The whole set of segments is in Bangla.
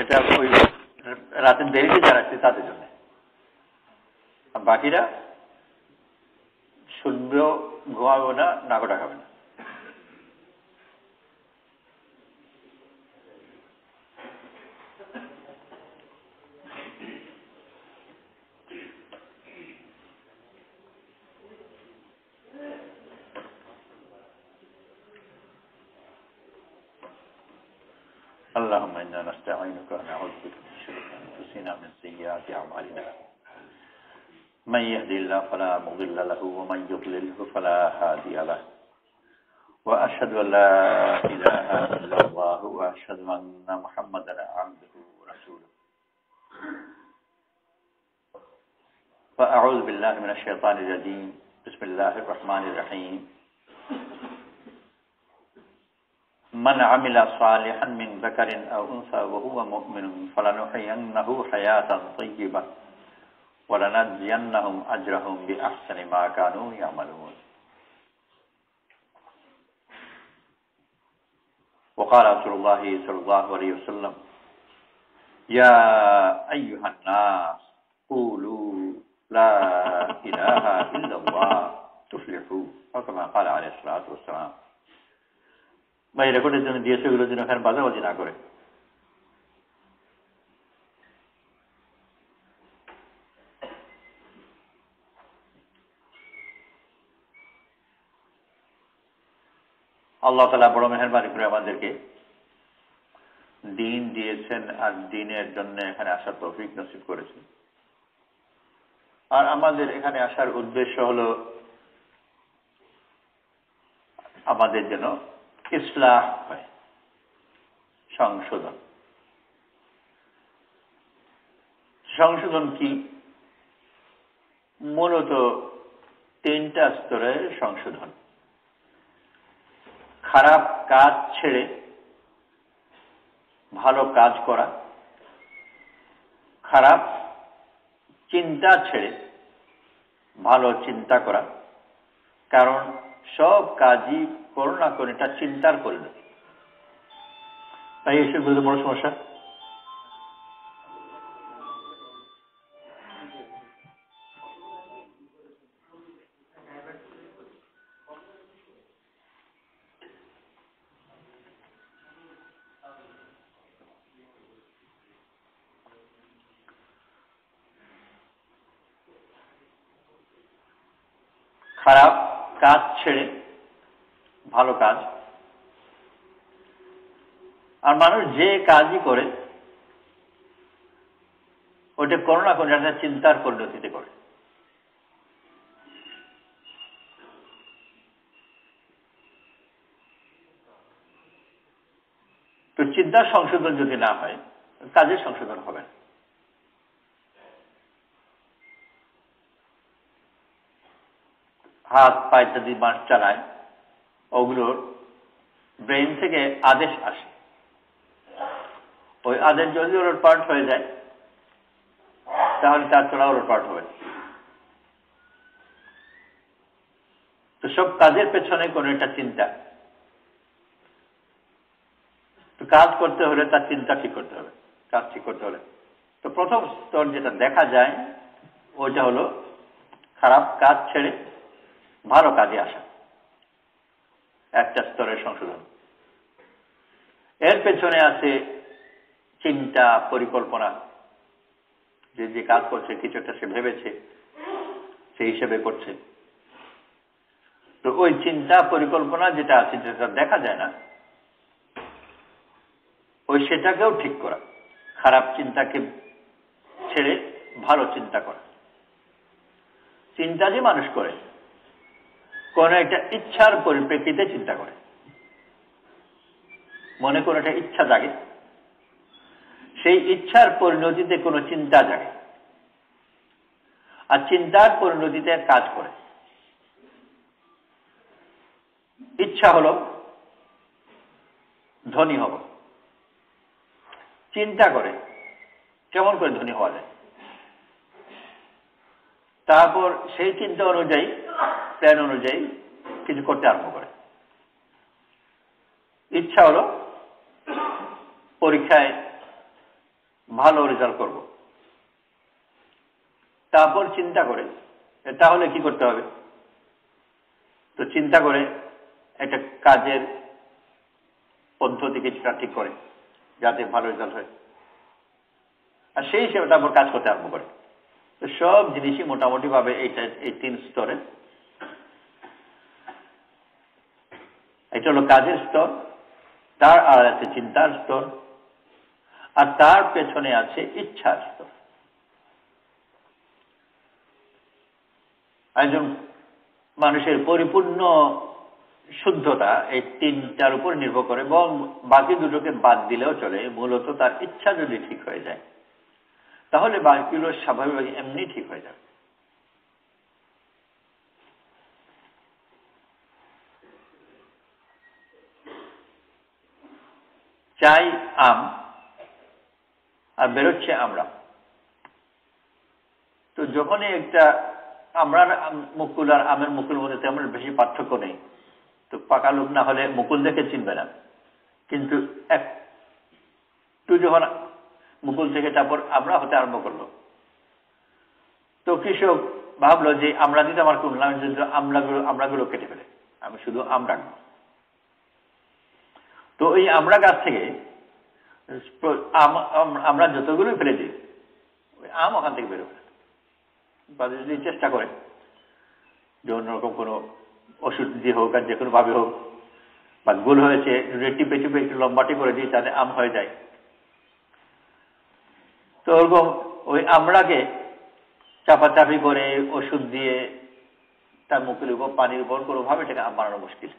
এটা ওই রাতের দেরিতে যারা আছে তাদের জন্য, আর বাকিরা শুনবেও, ঘুমাবো না, নাকটা খাবে না। اللهم إنا نستعينك ونعوذ بك من شرور أنفسنا ومن سيئات أعمالنا من يهدي الله فلا مضل له ومن يضلله فلا هادي له وأشهد أن لا إله إلا الله وأشهد أن محمدا عبده ورسوله فأعوذ بالله من الشيطان الرجيم بسم الله الرحمن الرحيم من عمل صالحا من ذكر أو أنثى وهو مؤمن فلنحيينه حياة طيبة ولنجزينهم أجرهم بأحسن ما كانوا يعملون وقال رسول الله صلى الله عليه وسلم يا أيها الناس قولوا لا إله إلا الله تفلحوا أو كما قال عليه الصلاة والسلام বা এই রেকর্ডের জন্য দিয়েছে, ওগুলোর জন্য এখানে বাজাবাজি না করে। আল্লাহ তাআলা বড় মেহেরবানি করে আমাদেরকে দিন দিয়েছেন আর দিনের জন্য এখানে আসার তৌফিক নসিব করেছেন। আর আমাদের এখানে আসার উদ্দেশ্য হলো আমাদের যেন ইসলাহ হয়, সংশোধন। সংশোধন কি? মূলত তিনটা স্তরের সংশোধন। খারাপ কাজ ছেড়ে ভালো কাজ করা, খারাপ চিন্তা ছেড়ে ভালো চিন্তা করা, কারণ সব কাজই কোনো না কোনো এটা চিন্তার পরিণতি। তাই এসে বুঝতে বড় সমস্যা। খারাপ কাজ ছেড়ে ভালো কাজ, আর মানুষ যে কাজই করে ওটা কোনো না কোনো একটা চিন্তার পরিণতিতে করে। তো চিন্তার সংশোধন যদি না হয়, কাজের সংশোধন হবে না। হাত পা ইত্যাদি মানুষ চালায়, ওগুলোর ব্রেইন থেকে আদেশ আসে, ওই আদেশ যদি ওলটপালট হয়ে যায় তাহলে তার চলা ওলটপালট হবে। তো সব কাজের পেছনে কোনো একটা চিন্তা। তো কাজ করতে হলে তার চিন্তা ঠিক করতে হবে, কাজ ঠিক করতে হলে। তো প্রথম স্তর যেটা দেখা যায় ওইটা হলো খারাপ কাজ ছেড়ে ভালো কাজে আসা, একটা স্তরের সংশোধন। এর পেছনে আছে চিন্তা, পরিকল্পনা, যে যে কাজ করছে কিছু একটা সে ভেবেছে, সেই হিসেবে করছে। তো ওই চিন্তা পরিকল্পনা যেটা আছে, যেটা দেখা যায় না, ওই সেটাকেও ঠিক করা, খারাপ চিন্তাকে ছেড়ে ভালো চিন্তা করা। চিন্তা যে মানুষ করে কোন একটা ইচ্ছার পরিপ্রেক্ষিতে চিন্তা করে, মনে কোনো একটা ইচ্ছা জাগে, সেই ইচ্ছার পরিণতিতে কোনো চিন্তা জাগে, আর চিন্তার পরিণতিতে কাজ করে। ইচ্ছা হলো ধনী হব, চিন্তা করে কেমন করে ধনী হওয়া যায়, তারপর সেই চিন্তা অনুযায়ী, প্ল্যান অনুযায়ী কিছু করতে আরম্ভ করে। ইচ্ছা হলো পরীক্ষায় ভালো রেজাল্ট করব। তারপর চিন্তা করে তাহলে কি করতে হবে, তো চিন্তা করে একটা কাজের পদ্ধতি কিছুটা ঠিক করে যাতে ভালো রেজাল্ট হয়, আর সেই হিসেবে তারপর কাজ করতে আরম্ভ করে। তো সব জিনিসই মোটামুটি ভাবে এই 3 স্তরে। এটা হলো কাজের স্তর, তার আর আছে চিন্তার স্তর, আর তার পেছনে আছে ইচ্ছার স্তর। একজন মানুষের পরিপূর্ণ শুদ্ধতা এই 3টার উপর নির্ভর করে, এবং বাকি দুটোকে বাদ দিলেও চলে। মূলত তার ইচ্ছা যদি ঠিক হয়ে যায় তাহলে বাকিগুলো স্বাভাবিক এমনি ঠিক হয়ে যাবে। চাই আম আর বেরোচ্ছে আমরা। তো যখনই একটা আমরার মুকুল আর আমের মুকুল মধ্যে তেমন বেশি পার্থক্য নেই, তো পাকা লোক না হলে মুকুল দেখে চিনবে না, কিন্তু একটু যখন মুকুল থেকে তারপর আমরা হতে আরম্ভ করলো, তো কৃষক ভাবলো যে আমরা দিতে আমার কোন না, আমরাগুলো কেটে ফেলে আমি শুধু আম রাখবো। তো এই আমরা গাছ থেকে আমরা যতগুলো ফেলে দিই ওই আম ওখান থেকে বেরোবে। বা যদি চেষ্টা করে যে অন্যরকম কোনো ওষুধ দিয়ে হোক আর যে কোনো ভাবে হোক, বা গোল হয়েছে টিপে টিপে একটু লম্বাটি করে দিই তাতে আম হয়ে যায়। তো ওরকম ওই আমরাকে চাপাচাপি করে ওষুধ দিয়ে তার মুখের উপর পানির উপর কোনোভাবে এটাকে আম বানানো মুশকিল।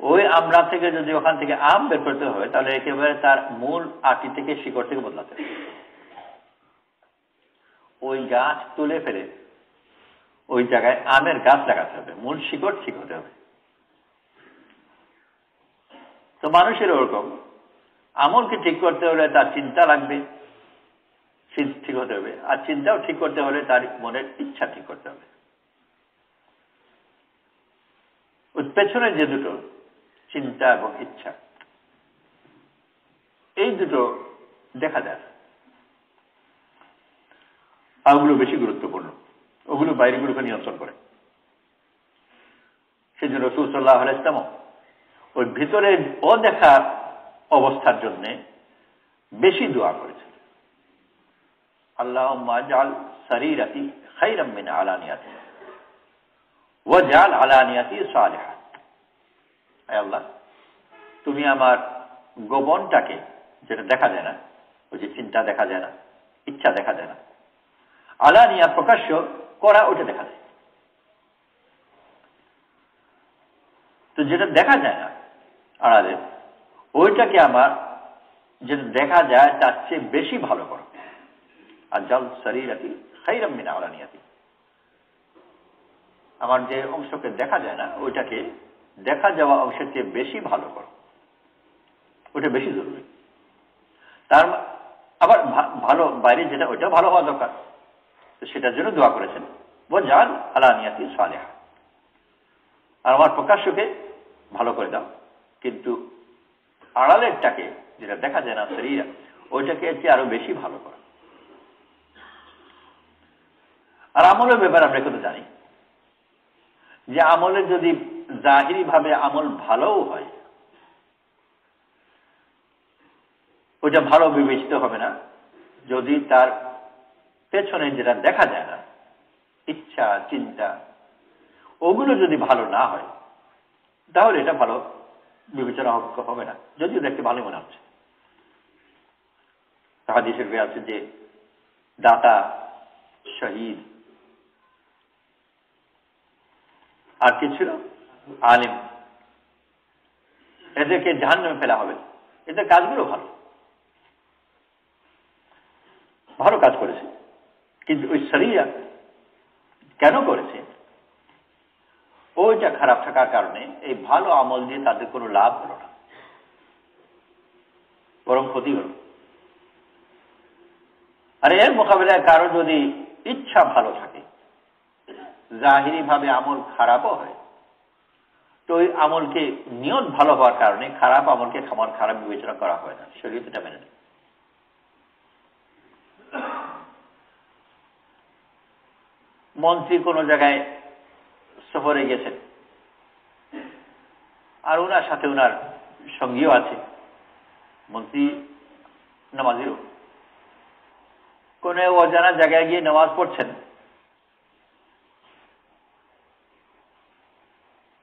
ওই আমরা থেকে যদি ওখান থেকে আম বের করতে হয় তাহলে একেবারে তার মূল আটি থেকে শিকড় থেকে বদলাতে হবে। ওই গাছ তুলে ফেলে ওই জায়গায় আমের গাছ লাগাতে হবে, মূল শিকড় ঠিক হতে হবে। তো মানুষের ওরকম আমলকে ঠিক করতে হলে তার চিন্তা লাগবে, ঠিক হতে হবে, আর চিন্তাও ঠিক করতে হলে তার মনের ইচ্ছা ঠিক করতে হবে। ওই পেছনে যে দুটো চিন্তা এবং ইচ্ছা, এই দুটো দেখা যায় আর ওগুলো বেশি গুরুত্বপূর্ণ, ওগুলো বাইরেগুলোকে নিয়ন্ত্রণ করে। সেই জন্য রাসূল সাল্লাল্লাহু আলাইহি ওয়াসাল্লাম ওই ভিতরের অদেখা অবস্থার জন্য বেশি দোয়া করেছেন, আল্লাহুম্মা জাল সারীরাতি খায়রাম মিন আলানিয়াতি ওয়া জাল আলানিয়াতি সালিহা। হে আল্লাহ, তুমি আমার গোপনটাকে, যেটা দেখা যায় না, ওই যে চিন্তা দেখা যায় না, ইচ্ছা দেখা যায় না, আলানিয়া প্রকাশ্য করা ওটা দেখা যায়। তো যেটা দেখা যায় না আড়ালে, ওইটাকে আমার যেটা দেখা যায় তার চেয়ে বেশি ভালো করো। আর জাল সারীরাতি খায়রাম মিন আলানিয়াতি, আমার যে অংশকে দেখা যায় না ওইটাকে দেখা যাওয়া অংশের চেয়ে বেশি ভালো করো, ওটা বেশি জরুরি। তার আবার ভালো বাইরে যেটা ওইটা ভালো হওয়া দরকার, তো সেটার জন্য দোয়া করেছেন ওয়াজআল আলানিয়াতি সালিহা, আর আমার প্রকাশ্যকে ভালো করে দাও, কিন্তু আড়ালেরটাকে যেটা দেখা যায় না শরীরা, ওইটাকে চেয়ে আরো বেশি ভালো করো। আর আমলের ব্যাপারে আমরা কিন্তু জানি যে আমলের যদি জাহিরি ভাবে আমল ভালোও হয়, ওইটা ভালো বিবেচিত হবে না যদি তার পেছনে যেটা দেখা যায় না, ইচ্ছা চিন্তা, ওগুলো যদি ভালো না হয় তাহলে এটা ভালো বিবেচনা হবে না, যদিও দেখতে ভালো মনে হচ্ছে। হাদিসের বই আছে যে দাতা, শহীদ, আর কি ছিল, আলিম, এদেরকে জাহান্নামে ফেলা হবে। এদের কাজগুলো ভালো ভালো কাজ করেছে, কিন্তু ওই শরীয়ত কেন করেছে, ওইটা খারাপ থাকার কারণে এই ভালো আমল দিয়ে তাদের কোনো লাভ হলো না, বরং ক্ষতি হল। আর এর মোকাবিলায় কারো যদি ইচ্ছা ভালো থাকে, জাহিরি ভাবে আমল খারাপও হয়, তো ওই আমলকে নিয়ত ভালো হওয়ার কারণে খারাপ আমলকে খারাপ বিবেচনা করা হয় না, শরীয়ত এটা মেনে নেয়। মন্ত্রী কোনো জায়গায় সফরে গেছেন, আর ওনার সাথে ওনার সঙ্গীও আছে, মন্ত্রী নামাজিরও, কোন অজানা জায়গায় গিয়ে নামাজ পড়ছেন।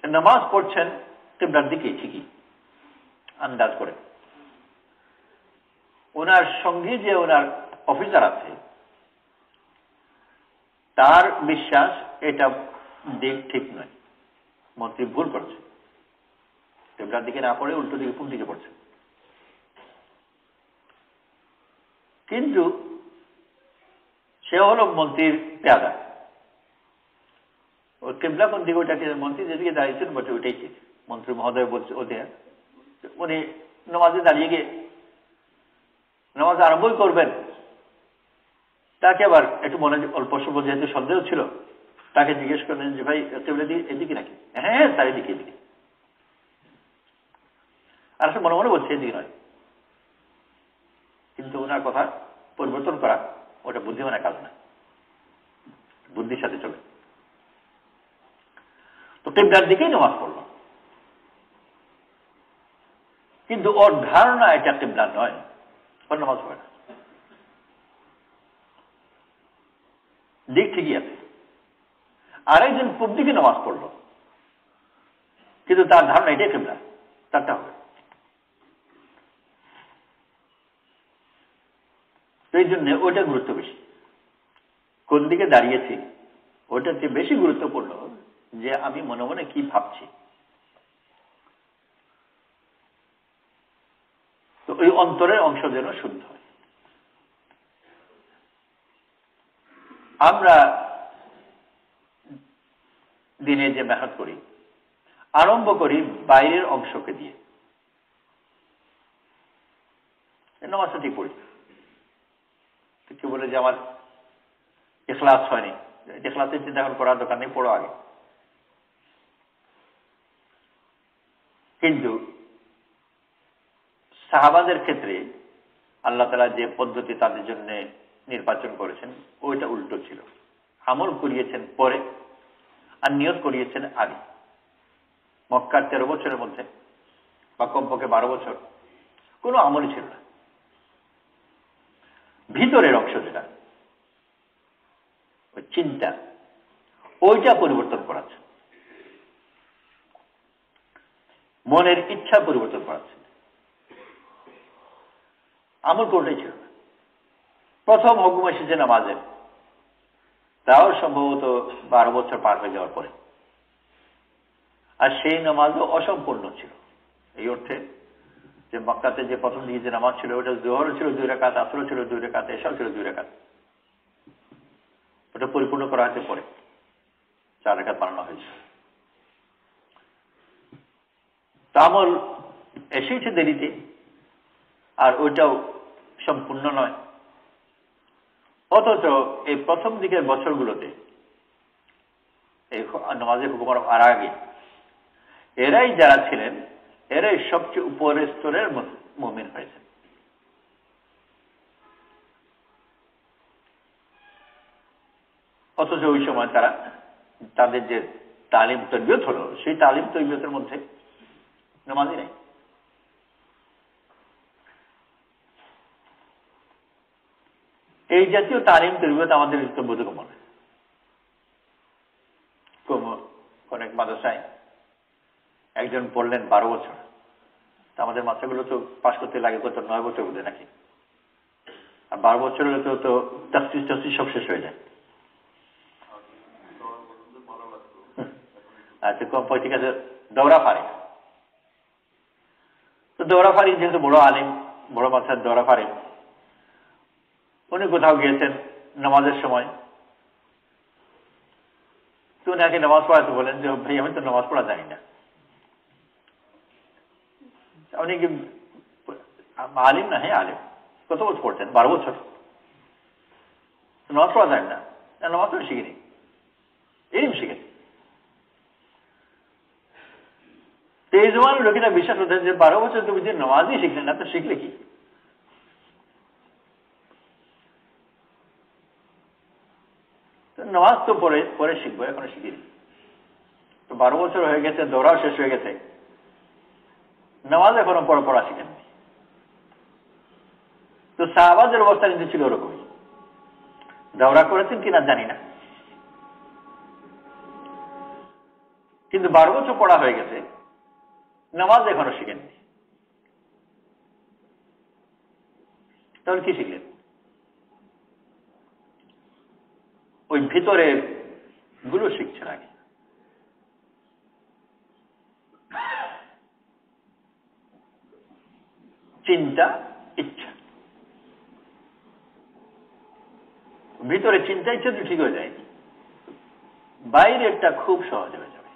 নামাজ পড়ছেন কিবলার দিকে ঠিকই আন্দাজ করে। ওনার সঙ্গী যে ওনার অফিসার আছে তার বিশ্বাস এটা দিক ঠিক নয়, মন্ত্রী ভুল করছে, কিবলার দিকে না পড়ে উল্টো দিকে পূর্ব দিকে পড়ছে। কিন্তু সে হল মন্ত্রীর পেয়াদা, ওই কিবলা কোন দিকে ওইটাকে মন্ত্রী যেদিকে দাঁড়িয়েছেন বটে ওইটাই ঠিক। মন্ত্রী মহোদয় বলছে ওদের উনি নামাজে দাঁড়িয়ে গিয়ে নামাজ আরম্ভই করবেন, তাকে আবার একটু মনে অল্প স্বল্প যেহেতু সন্দেহ ছিল, তাকে জিজ্ঞেস করলেন যে ভাই কিবলা এদিকে নাকি? হ্যাঁ তার এদিকে এদিকে। আর সে মনে মনে বলছে এদিকে নয়, কিন্তু ওনার কথা পরিবর্তন করা ওটা বুদ্ধিমানের কাজ না, বুদ্ধির সাথে চলে। তো কিবলার দিকেই নামাজ পড়ল, কিন্তু ওর ধারণা এটা কিবলা নয়, ওর নামাজ পড়ে না, দিক ঠিকই আছে। আরেকজন পূব দিকে নামাজ পড়ল, কিন্তু তার ধারণা এটাই কিবলা, তারটা হবে। এই জন্য ওইটা গুরুত্ব বেশি, কোন দিকে দাঁড়িয়েছি ওটার চেয়ে বেশি গুরুত্বপূর্ণ যে আমি মনে মনে কি ভাবছি। তো ওই অন্তরের অংশ যেন শুদ্ধ হয়। আমরা দিনে যে মেহনত করি আরম্ভ করি বাইরের অংশকে দিয়ে, নামাজটা ঠিক পড়ি, কেউ বলে যে আমার ইখলাস হয়নি, ইখলাসের চিন্তা এখন করার দরকার নেই, পড়ো আগে। কিন্তু সাহাবাদের ক্ষেত্রে আল্লাহ তাআলা যে পদ্ধতি তাদের জন্য নির্বাচন করেছেন ওইটা উল্টো ছিল, আমল করিয়েছেন পরে আর নিয়ত করিয়েছেন আগে। মক্কার 13 বছরের মধ্যে বা কমপক্ষে 12 বছর কোনো আমলই ছিল না, ভিতরের অংশ যেটা ওই চিন্তা ওইটা পরিবর্তন করাচ্ছে, মনের ইচ্ছা পরিবর্তন করাচ্ছে, আমল কোনটাই ছিল না। প্রথম হুকুম এসেছে নামাজের, তাও সম্ভবত 12 বছর পার হয়ে যাওয়ার পরে, আর সেই নামাজও অসম্পূর্ণ ছিল। এই অর্থে যে মক্কাতে যে প্রথম দিকে যে নামাজ ছিল ওটা জোহর ছিল 2 রাকাত, আসর ছিল 2 রাকাত, এশা ছিল 2 রাকাত, ওটা পরিপূর্ণ করা হয়েছে পরে 4 রাকাত বানানো হয়েছে। আমল এসেছে দেরিতে, আর ওইটাও সম্পূর্ণ নয়। অথচ এই প্রথম দিকের বছরগুলোতে এই নামাজের হুকুম আর আগে এরাই যারা ছিলেন এরাই সবচেয়ে উপরের স্তরের মুমিন হয়েছে। অথচ ওই সময় তারা তাদের যে তালিম তরবিয়ত হলো সেই তালিম তরবিয়তের মধ্যে নামাজই নেই। এই জাতীয় তালিম তরবিয়ত আমাদের বোধগম্য। অনেক মাদ্রাসায় একজন পড়লেন 12 বছর, তা আমাদের মাদ্রাসাগুলো তো পাশ করতে লাগে কত 9 বছর বোধ নাকি, আর 12 বছর হলে তো তাফসির সব শেষ হয়ে যায়। আচ্ছা কম ঠিক আছে, দৌড়া ফারিক, তো দৌড়া ফারিক যেহেতু বড় আলিম, বড় মাদ্রাসার দৌড়া ফারিক, উনি কোথাও গিয়েছেন নামাজের সময়, তো উনাকে নামাজ পড়াতে বলেন যে ভাই আমি তো নামাজ পড়া জানি না। উনি কি আলিম না? হ্যাঁ আলিম। কত বছর পড়তেন? 12 বছর। নামাজ পড়া যায় না? নামাজ তো শিখিনি, এরকম শিখেন। এই জমানের লোকেরা বিশ্বাস করতেন যে 12 বছর তুমি যে নামাজই শিখলেন না, তো শিখলে কি? নামাজ তো পরে পরে শিখবো, এখনো শিখিনি। তো 12 বছর হয়ে গেছে, দৌড়াও শেষ হয়ে গেছে, নামাজ এখনো পড়া শিখেননি। তো সাহাবাদের অবস্থা কিন্তু ছিল ওরকমই। দৌড়া করেছেন কিনা জানি না, কিন্তু 12 বছর পড়া হয়ে গেছে, নামাজ এখনো শিখেননি। তাহলে কি শিখলেন? ওই ভিতরের গুলো শিখছেন আগে। চিন্তা, ইচ্ছা, ভিতরে চিন্তা ইচ্ছা তো ঠিক হয়ে যায়, বাইরেরটা খুব সহজ হয়ে যাবে।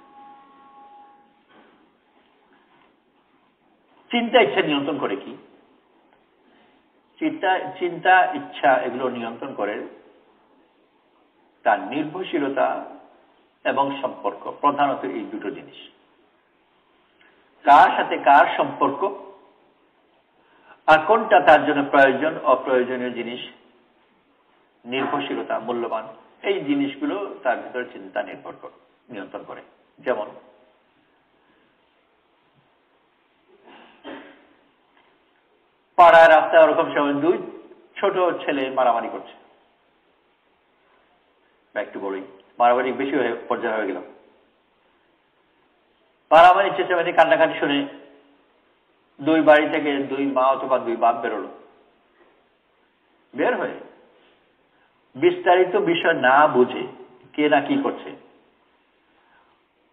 চিন্তা ইচ্ছা নিয়ন্ত্রণ করে কি? চিন্তা ইচ্ছা এগুলো নিয়ন্ত্রণ করে তার নির্ভরশীলতা এবং সম্পর্ক, প্রধানত এই দুটো জিনিস। কার সাথে কার সম্পর্ক, আর কোনটা তার জন্য প্রয়োজন, অপ্রয়োজনীয় জিনিস, নির্ভরশীলতা, মূল্যবান, এই জিনিসগুলো তার ভিতরে চিন্তা নিয়ন্ত্রণ করে। যেমন পাড়ায় রাস্তায় ওরকম সময় 2 ছোট ছেলে মারামারি করছে, বা একটু বড়ই মারামারি বেশি হয়ে পর্যায়ে হয়ে গেল। মারামারি চেঁচামেচি কান্নাকাটি শুনে 2 বাড়ি থেকে 2 মা অথবা 2 বাপ বেরোলো। বের হয়ে বিস্তারিত বিষয় না বুঝে কে না কি করছে,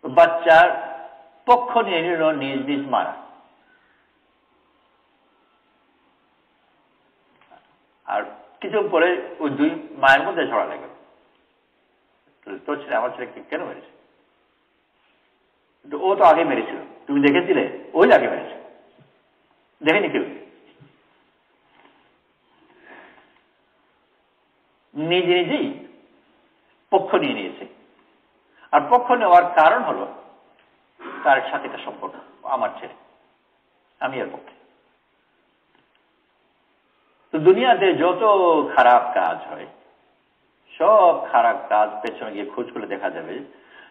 বাচ্চার পক্ষ নিয়ে নিল নিজ নিজ মারা। আর কিছু পরে ওই 2 মায়ের মধ্যে ঝড়া লাগলো, তোর ছেলে আমার ছেলেকে কেন মেরেছে? ও তো আগে মেরেছিল, তুমি দেখেছিলে? ওই আগে মেরেছে, দেখেনি কেউ? নিজে নিজেই পক্ষ নিয়ে নিয়েছে। আর পক্ষ নেওয়ার কারণ হলো তার সাথে একটা সম্পর্ক, আমার ছেলে, আমি এর পক্ষে। তো দুনিয়াতে যত খারাপ কাজ হয়, সব খারাপ কাজ পেছনে গিয়ে খোঁজ করে দেখা যাবে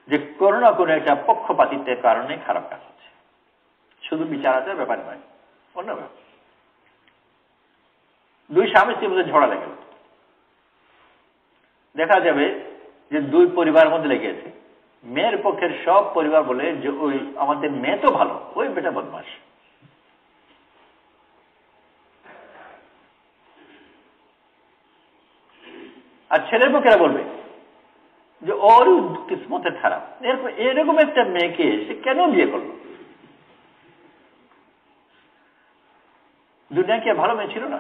যে কোনো না কোনো একটা পক্ষপাতিত্বের কারণে খারাপ কাজ হচ্ছে। শুধু বিচার আচার ব্যাপার নয়, অন্য ব্যাপার। 2 স্বামী স্ত্রীর মধ্যে ঝগড়া লেগে গেল, দেখা যাবে যে 2 পরিবার মধ্যে লেগে আছে। মেয়ের পক্ষের সব পরিবার বলে যে ওই আমাদের মেয়ে তো ভালো, ওই বেটা বদমাস। আর ছেলের পক্ষেরা বলবে যে ওর কিসমতের খারাপ, এরপর এরকম একটা মেয়েকে সে কেন বিয়ে করলো? দুনিয়া কি ভালো মেয়ে ছিল না?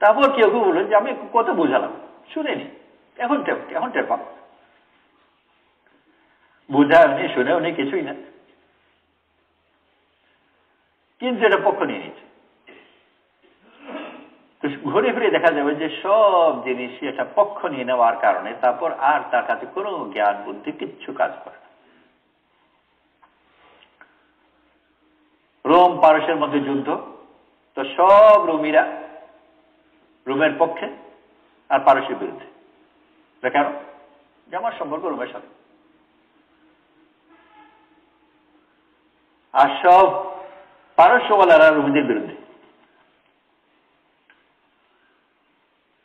তারপর কেউ কেউ বললেন যে আমি কত বোঝালাম, শুনেনি, এখন টের পাবো। বোঝা নেই, শুনেও নেই, কিছুই না, কিন্তু এটা পক্ষ নিয়ে নিচ্ছে। তো ঘুরে ফিরে দেখা যাবে যে সব জিনিসই একটা পক্ষ নিয়ে নেওয়ার কারণে তারপর আর তার কাছে কোনো জ্ঞান বুদ্ধি কিচ্ছু কাজ করে না। রোম পারস্যের মধ্যে যুদ্ধ, তো সব রোমীরা রোমের পক্ষে আর পারস্যের বিরুদ্ধে। কেন? যে আমার সম্পর্ক রোমের সাথে। আর সব পারস্যওয়ালারা রোমীদের বিরুদ্ধে।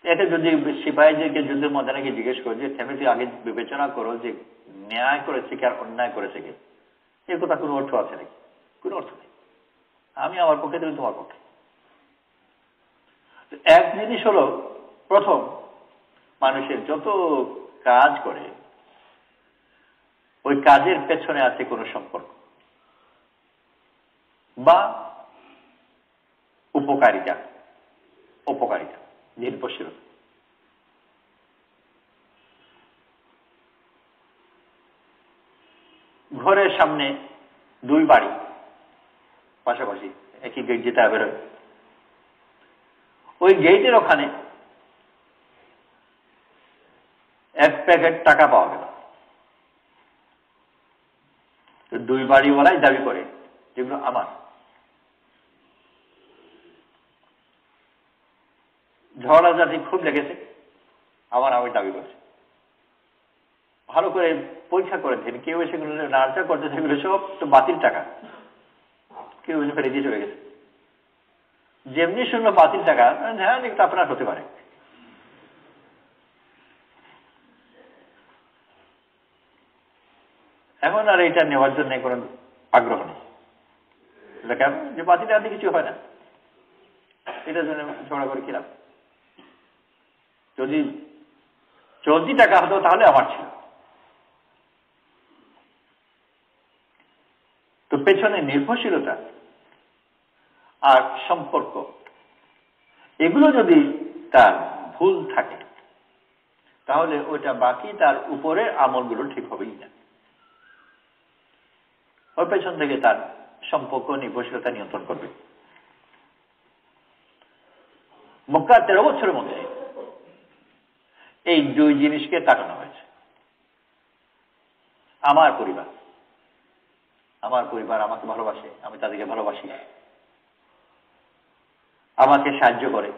এটা যদি সিপাহীদেরকে যুদ্ধের ময়দানে জিজ্ঞেস করো যে থেমে তুই আগে বিবেচনা করো যে ন্যায় করেছে কি আর অন্যায় করেছে কি, এর কথা কোনো অর্থ আছে নাকি? কোনো অর্থ নেই। আমি আমার পক্ষে, তুমি তোমার পক্ষে। এক জিনিস হলো, প্রথম, মানুষের যত কাজ করে ওই কাজের পেছনে আছে কোনো সম্পর্ক বা উপকারিতা, নির্ভরশীলতা। ঘরের সামনে 2 বাড়ি পাশাপাশি, একই গেট যেটা বেরোয়, ওই গেটের ওখানে 1 প্যাকেট টাকা পাওয়া গেল। তো 2 বাড়িওয়ালাই দাবি করে যেগুলো আমার। ঝগড়াঝাটি খুব লেগেছে, আমি দাবি করছি। ভালো করে পরীক্ষা করেছেন, কেউ সেগুলো নাড়াচাড়া করতে, সেগুলো সব তো বাতিল টাকা, কেউ ফেলে দিয়ে চলে গেছে। যেমনি শুনলো বাতিল টাকা, হ্যাঁ একটু আপনার হতে পারে। এখন আর এটা নেওয়ার জন্য কোনো আগ্রহ নেই। এটা কেন? যে বাতিল টাকা কিছু হয় না, এটার জন্য ঝগড়া করে কিলাম। যদি চলতি টাকা হতো তাহলে আমার ছিল। তো পেছনে নির্ভরশীলতা আর সম্পর্ক, এগুলো যদি তার ভুল থাকে তাহলে ওইটা বাকি তার উপরের আমলগুলো ঠিক হবেই না। ওই পেছন থেকে তার সম্পর্ক নির্ভরশীলতা নিয়ন্ত্রণ করবে। মক্কার 13 বছরের মধ্যে এই দুই জিনিসকে তাকানো হয়েছে। আমার পরিবার আমাকে ভালোবাসে, আমি তাদেরকে ভালোবাসি, আমাকে সাহায্য করে,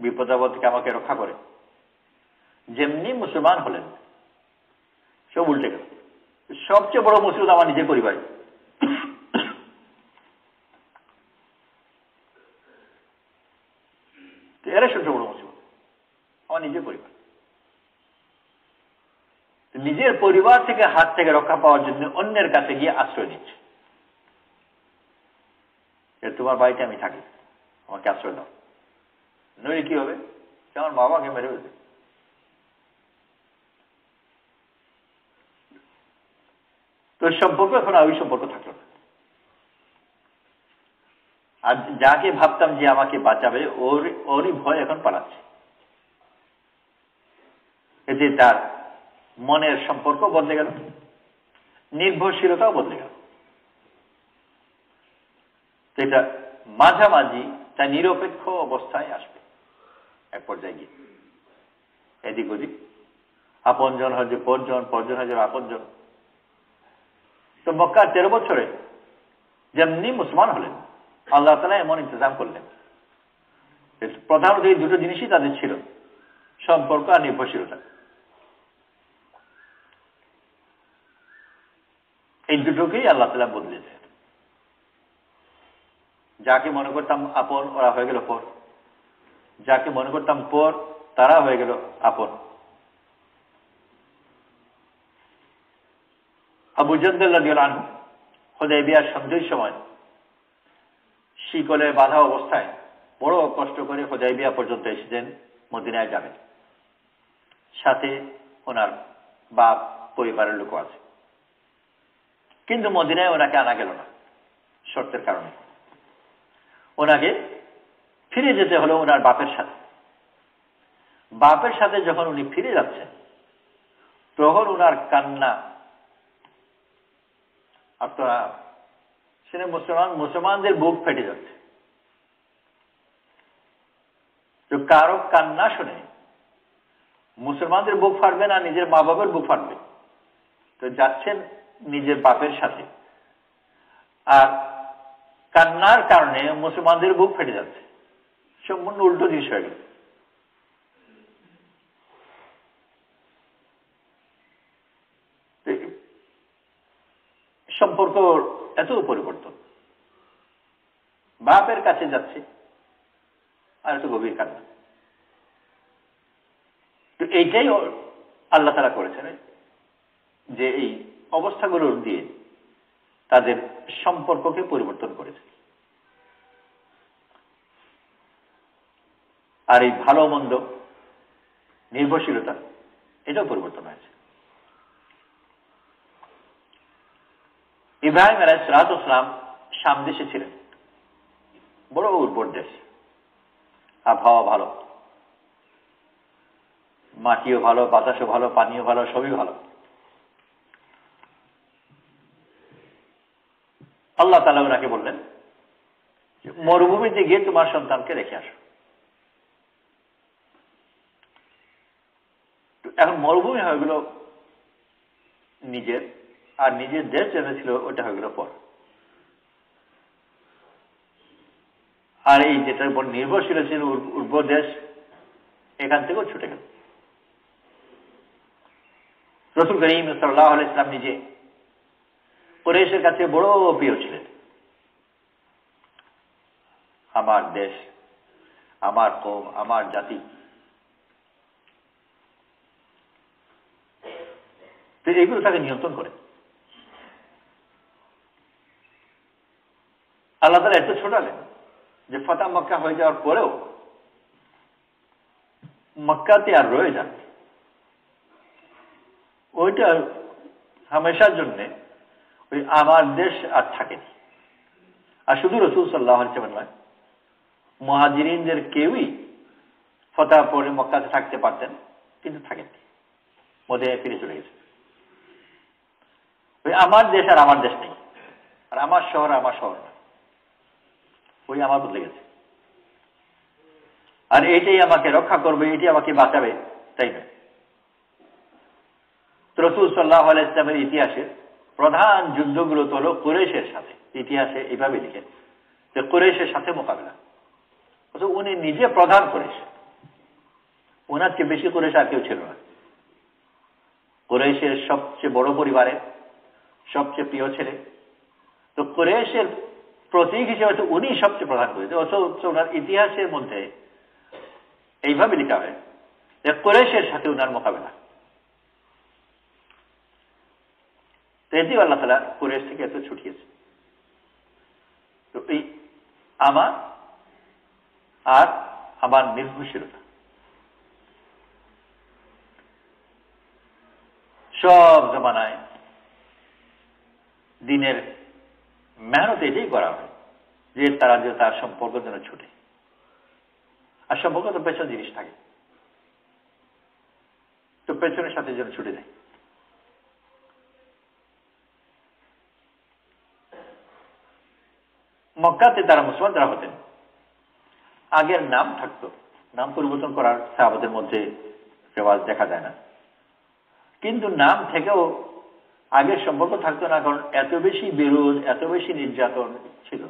বিপদাপদ থেকে আমাকে রক্ষা করে। যেমনি মুসলমান হলেন সব উল্টে গেল। সবচেয়ে বড় মুসিবত আমার নিজের পরিবার। এরা সবচেয়ে বড় মুসিবত আমার নিজের পরিবার। নিজের পরিবার থেকে হাত থেকে রক্ষা পাওয়ার জন্য অন্যের কাছে গিয়ে আশ্রয় নিচ্ছে। তোমার বাড়িতে আমি থাকি, আমাকে আশ্রয় দাও, নইলে কি হবে? আমার বাবাকে মেরে ফেলবে। তো সম্পর্ক এখন ওই সম্পর্ক থাকলো না। আর যাকে ভাবতাম যে আমাকে বাঁচাবে, ওরই ভয় এখন পালাচ্ছে। এতে তার মনের সম্পর্ক বদলে গেল, নির্ভরশীলতাও বদলে গেল। এটা মাঝামাঝি তা নিরপেক্ষ অবস্থায় আসবে এক পর্যায়ে গিয়ে। এদিক ওদিক, আপনজন হয়ে পরজন, পরজন হয়ে আপনজন। তো মক্কার 13 বছরে যেমনি মুসলমান হলেন, আল্লাহ তাআলা এমন ইন্তজাম করলেন। প্রধানত এই দুটো জিনিসই তাদের ছিল, সম্পর্ক আর নির্ভরশীলতা। এই দুটোকেই আল্লাহ তাআলা বদলেছে। যাকে মনে করতাম আপন, ওরা হয়ে গেল পর। যাকে মনে করতাম পর, তারা হয়ে গেল আপন। আবু জাহল রাদিয়াল্লাহু আনহু হুদায়বিয়ার সন্ধির সময় শিকলে বাঁধা অবস্থায় বড় কষ্ট করে হুদায়বিয়া পর্যন্ত এসেছেন, মদিনায় যাবেন। সাথে ওনার বাপ, পরিবারের লোক আছে। কিন্তু মদিনায় ওনাকে আনা গেল না শর্তের কারণে। ওনাকে ফিরে যেতে হলো ওনার বাপের সাথে। বাপের সাথে যখন উনি ফিরে যাচ্ছেন, তখন ওনার কান্না আপনারা সেটা মুসলমানদের বুক ফেটে যাচ্ছে। তো কারো কান্না শুনে মুসলমানদের বুক ফাটবে না, নিজের মা বাবার বুক ফাটবে। তো যাচ্ছেন নিজের বাপের সাথে, আর কান্নার কারণে মুসলমানদের বুক ফেটে যাচ্ছে। সম্পূর্ণ উল্টো জিনিস হয়ে গেল। সম্পর্ক এত পরিবর্তন, বাপের কাছে যাচ্ছে আর এত গভীর কান্না। তো এইটাই আল্লাহ তাআলা করেছেন, যে এই অবস্থাগুলোর দিয়ে তাদের সম্পর্ককে পরিবর্তন করেছে। আর এই ভালো মন্দ, নির্ভরশীলতা, এটাও পরিবর্তন হয়েছে। ইব্রাহিম আলাইহিস সালাম শাম দেশে ছিলেন, বড় উর্বর দেশ, আবহাওয়া ভালো, মাটিও ভালো, বাতাসও ভালো, পানিও ভালো, সবই ভালো। আল্লাহ তাআলা ওনাকে বললেন, মরুভূমিতে গিয়ে তোমার সন্তানকে রেখে আসো। এখন মরুভূমি হয়ে গেল নিজের, আর নিজের দেশ যেটা ছিল ওটা হয়ে গেল পর। আর এই যেটার উপর নির্ভরশীল ছিল উর্বর দেশ, এখান থেকেও ছুটে গেল। রাসূল করিম সাল্লাল্লাহু আলাইহি ওয়াসাল্লাম নিজে কুরাইশের কাছে বড় প্রিয় ছিলেন। আমার দেশ, আমার কওম, আমার জাতি, তো এগুলো তাকে নিয়ন্ত্রণ করে। আল্লাহ তাআলা এত ছোটালেন যে ফাতহ মক্কা হয়ে যাওয়ার পরেও মক্কাতে আর রয়ে যান, ওইটা হামেশার জন্য ওই আমার দেশ আর থাকেনি। আর শুধু রাসূল সাল্লাল্লাহু আলাইহি ওয়াসাল্লাম নয়, মুহাজিরিনদের কেউই ফতহ পরে মক্কাতে থাকতে পারতেন, কিন্তু থাকেননি, মদিনায় ফিরে চলে গেছে। ওই আমার দেশ আর আমার দেশ নেই, আর আমার শহর আমার শহর না, ওই আমার বদলে গেছে। আর এটাই আমাকে রক্ষা করবে, এটি আমাকে বাঁচাবে, তাই না? রাসূল সাল্লাল্লাহু আলাইহি ওয়াসাল্লামের ইতিহাসে প্রধান যুদ্ধগুলো তো হলো কুরাইশের সাথে। ইতিহাসে এইভাবে লিখে যে কুরাইশের সাথে মোকাবেলা। উনি নিজে প্রধান কুরাইশ, ওনার চেয়ে বেশি কুরাইশ আর কেউ ছিল না। কুরাইশের সবচেয়ে বড় পরিবারের সবচেয়ে প্রিয় ছেলে, তো কুরাইশের প্রতীক হিসেবে তো উনি সবচেয়ে প্রধান কুরাইশ। অথচ ওনার ইতিহাসের মধ্যে এইভাবে লেখা হয় যে কুরাইশের সাথে ওনার মোকাবেলা। তো এটিও আল্লাহ তাআলা কুরাইশ থেকে এত ছুটিয়েছে। তো এই আমার আর আমার নির্ভরশীলতা সব জমানায় দিনের মেহনত এটাই করা হয় যে তারা যে তার সম্পর্ক যেন ছুটে। আর সম্পর্ক তো পেছন জিনিস থাকে, তো পেছনের সাথে যেন ছুটে যায়। মক্কাতে তারা মুসলমান যারা হতেন, আগের নাম থাকতো, নাম পরিবর্তন করার সাহাবাদের মধ্যে রেওয়াজ দেখা যায় না, কিন্তু নাম থেকেও আগের সম্পর্ক থাকতো না, কারণ এত বেশি বিরোধ, এত বেশি নির্যাতন ছিল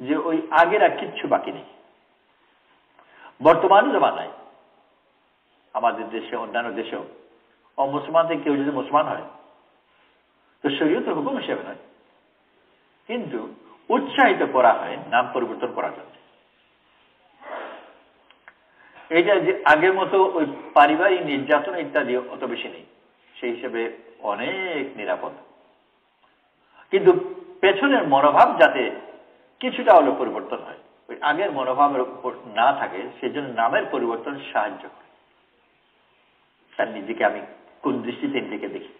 যে ওই আগের আর কিচ্ছু বাকি নেই। বর্তমান জমানায় আমাদের দেশে, অন্যান্য দেশেও অমুসলমান থেকে কেউ যদি মুসলমান হয় তো শরীয়তের হুকুম হিসেবে নয়, কিন্তু উৎসাহিত করা হয় নাম পরিবর্তন করার জন্য। এইটা যে আগের মতো ওই পারিবারিক নির্যাতন ইত্যাদি অত বেশি নেই, সেই হিসেবে অনেক নিরাপদ। কিন্তু পেছনের মনোভাব যাতে কিছুটা হলে পরিবর্তন হয়, ওই আগের মনোভাবের উপর না থাকে, সেজন্য নামের পরিবর্তন সাহায্য করে। তার নিজেকে আমি কোন দৃষ্টিতে নিজেকে দেখি।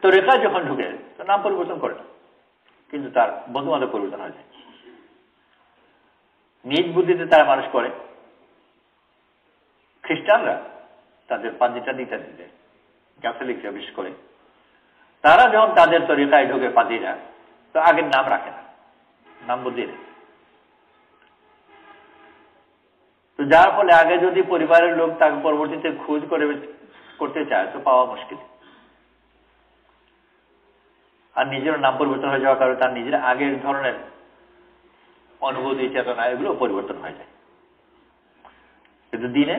তো রেখা যখন ঢুকে তো নাম পরিবর্তন করে না, কিন্তু তার বন্ধুবান্ধব পরিবর্তন হয়ে যায়। নিজ বুদ্ধিতে তারা মানুষ করে। খ্রিস্টানরা তাদের পাঞ্জিটা দিতে দিতে, ক্যাথলিকরা বিশেষ করে, তারা যখন তাদের তরিকায় ঢুকে পাদ্রীরা, তো আগের নাম রাখে না, নাম বদলে দেয়। তো যার ফলে আগে যদি পরিবারের লোক তাকে পরবর্তীতে খোঁজ করে করতে চায় তো পাওয়া মুশকিল। আর নিজের নাম পরিবর্তন হয়ে যাওয়ার কারণে তার নিজের আগের ধরনের অনুভূতি, চেতনা এগুলো পরিবর্তন হয়ে যায়। কিন্তু দিনে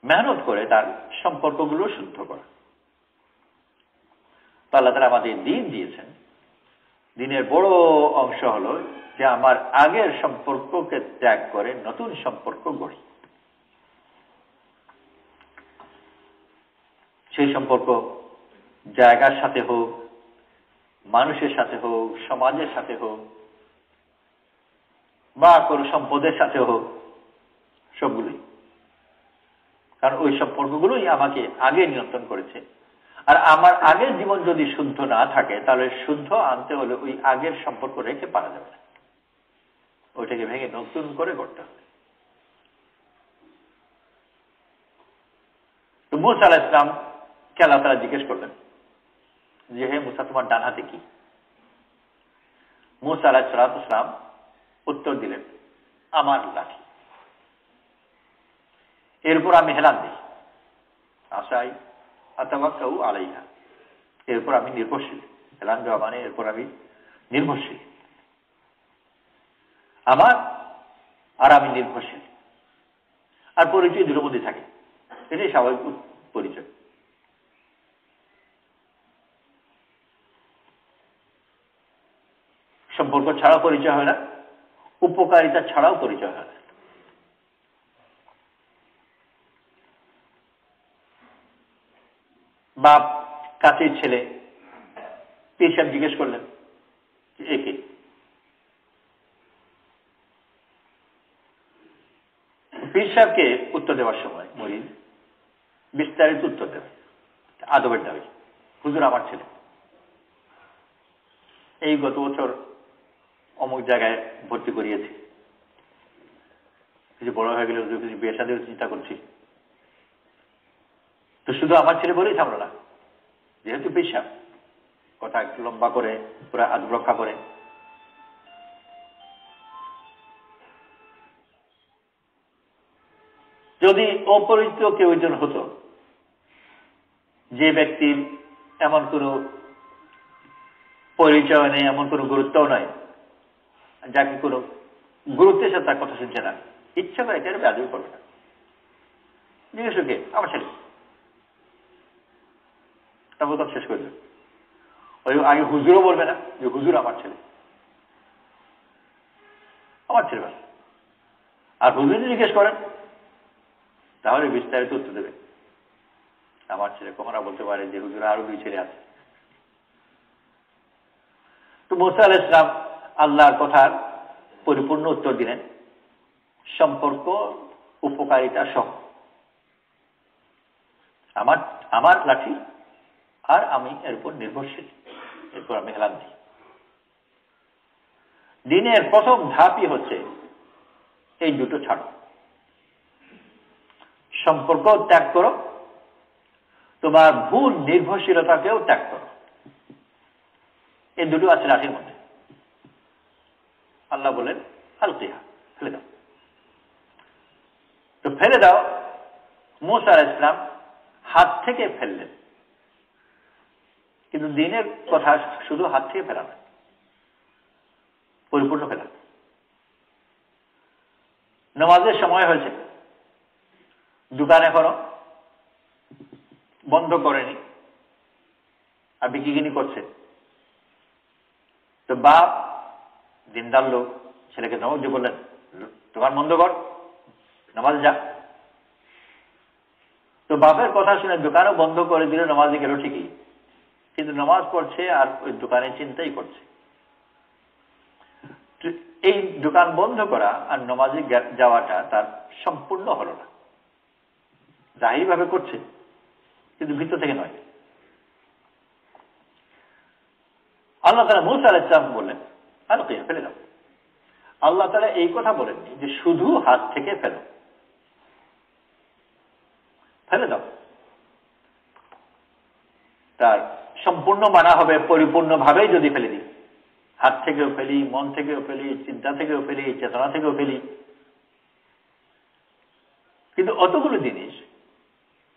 মেহনত করে তার সম্পর্কগুলো শুদ্ধ করা। তো আল্লাহ তাআলা আমাদের দিন দিয়েছেন, দিনের বড় অংশ হলো যে আমার আগের সম্পর্ককে ত্যাগ করে নতুন সম্পর্ক গড়ি। সেই সম্পর্ক জায়গার সাথে হোক, মানুষের সাথে হোক, সমাজের সাথে হোক, বা কোনো সম্পদের সাথে হোক, সবগুলোই। কারণ ওই সম্পর্কগুলোই আমাকে আগে নিয়ন্ত্রণ করেছে। আর আমার আগের জীবন যদি শুদ্ধ না থাকে, তাহলে শুদ্ধ আনতে হলে ওই আগের সম্পর্ক রেখে পারা যাবে না, ওইটাকে ভেঙে নতুন করে করতে হবে। তো মূসা আলাইহিস সালামকে আল্লাহ তাআলা জিজ্ঞেস করলেন যে, হে মূসা, তোমার ডান হাতে কি? মূসা আলাইহিস সালাম উত্তর দিলেন, আমার লাঠি। এরপর আমি হেলান দিই, আশাই আতাওয়াক্কাউ আলাইহা, এরপর আমি নির্ভরশীল। হেলান দেওয়া মানে এরপর আমি নির্ভরশীল, আমার আর আমি নির্ভরশীল, আর পরিচয় দুটোর মধ্যে থাকে, এটাই স্বাভাবিক পরিচয়। সম্পর্ক ছাড়াও পরিচয় হয় না, উপকারিতা ছাড়াও পরিচয় হয় না। বাপ কাছের ছেলে, পীর সাহেব জিজ্ঞেস করলেন একে, পীর সাহেবকে উত্তর দেওয়ার সময় মরিদ বিস্তারিত উত্তর দেবে, আদবের দাবি, হুজুর আমার ছেলে এই গত বছর অমুক জায়গায় ভর্তি করিয়েছি, কিছু বড় হয়ে গেলে কিছু বিয়ে শাদীর চিন্তা করছি, তো শুধু আমার ছেলে বলেই থামলো না, যেহেতু পীর সাহেব কথা একটু লম্বা করে পুরো আদব রক্ষা করে, যদি অপরিচিত কেউ একজন হতো, যে ব্যক্তির এমন কোন পরিচয় নেই, এমন কোন গুরুত্বও নয়, যাকে কোন গুরুত্বের সাথে তার কথা শুনছে না, ইচ্ছা করে এটা বেয়াদবি করবে না, জিজ্ঞেস কে আমার ছেলে, তারপর কথা শেষ করে দেবে। ওই আগে হুজুরও বলবে না যে হুজুর আমার ছেলে, আমার ছেলে ব্যাস। আর হুজুর যদি জিজ্ঞেস করেন তাহলে বিস্তারিত উত্তর দেবে, আমার ছেলে। কখনো বলতে পারে যে হুজুর আরো 2 ছেলে আছে। তো মুসা আলাইহিস সালাম আল্লাহর কথার পরিপূর্ণ উত্তর দিলেন, সম্পর্ক উপকারিতা সহ। আমার লাঠি আর আমি এর উপর নির্ভরশীল, এরপর আমি হেলান দিই। দিনের প্রথম ধাপই হচ্ছে এই দুটো ছাড়ো, সম্পর্ক ত্যাগ করো, তোমার ভুল নির্ভরশীলতাকেও ত্যাগ করো। এই দুটো আছে লাঠির মধ্যে। আল্লাহ বলেন আলকিহা, ফেলে দাও। তো ফেলে দাও, মুসা আলাইহিস সালাম হাত থেকে ফেললেন, কিন্তু দিনের কথা শুধু হাত থেকে ফেলা না, পরিপূর্ণ ফেলা। নামাজের সময় হয়েছে, দোকান এখনো বন্ধ করেনি, আর বিক্রিগিনি করছে। তো বাপ দিনদার লোক ছেলেকে ধমক দিয়ে বললেন, দোকান বন্ধ কর, নামাজে যা। তো বাপের কথা শুনে দোকানও বন্ধ করে দিলে, নামাজে গেল ঠিকই, কিন্তু নামাজ পড়ছে আর ওই দোকানের চিন্তাই করছে। এই দোকান বন্ধ করা আর নামাজে যাওয়াটা তার সম্পূর্ণ হলো না। জাহিরভাবে করছে, কিন্তু ভিতর থেকে নয়। আল্লাহ তাআলা মুসা আলাইহিস সালাম বললেন আলকিয়া, ফেলে দাও। আল্লাহ তাআলা এই কথা বলেননি যে শুধু হাত থেকে ফেলো, ফেলে দাও। তার সম্পূর্ণ মানা হবে পরিপূর্ণভাবেই যদি ফেলে দিই, হাত থেকেও ফেলি, মন থেকেও ফেলি, চিন্তা থেকেও ফেলি, চেতনা থেকেও ফেলি। কিন্তু অতগুলো জিনিস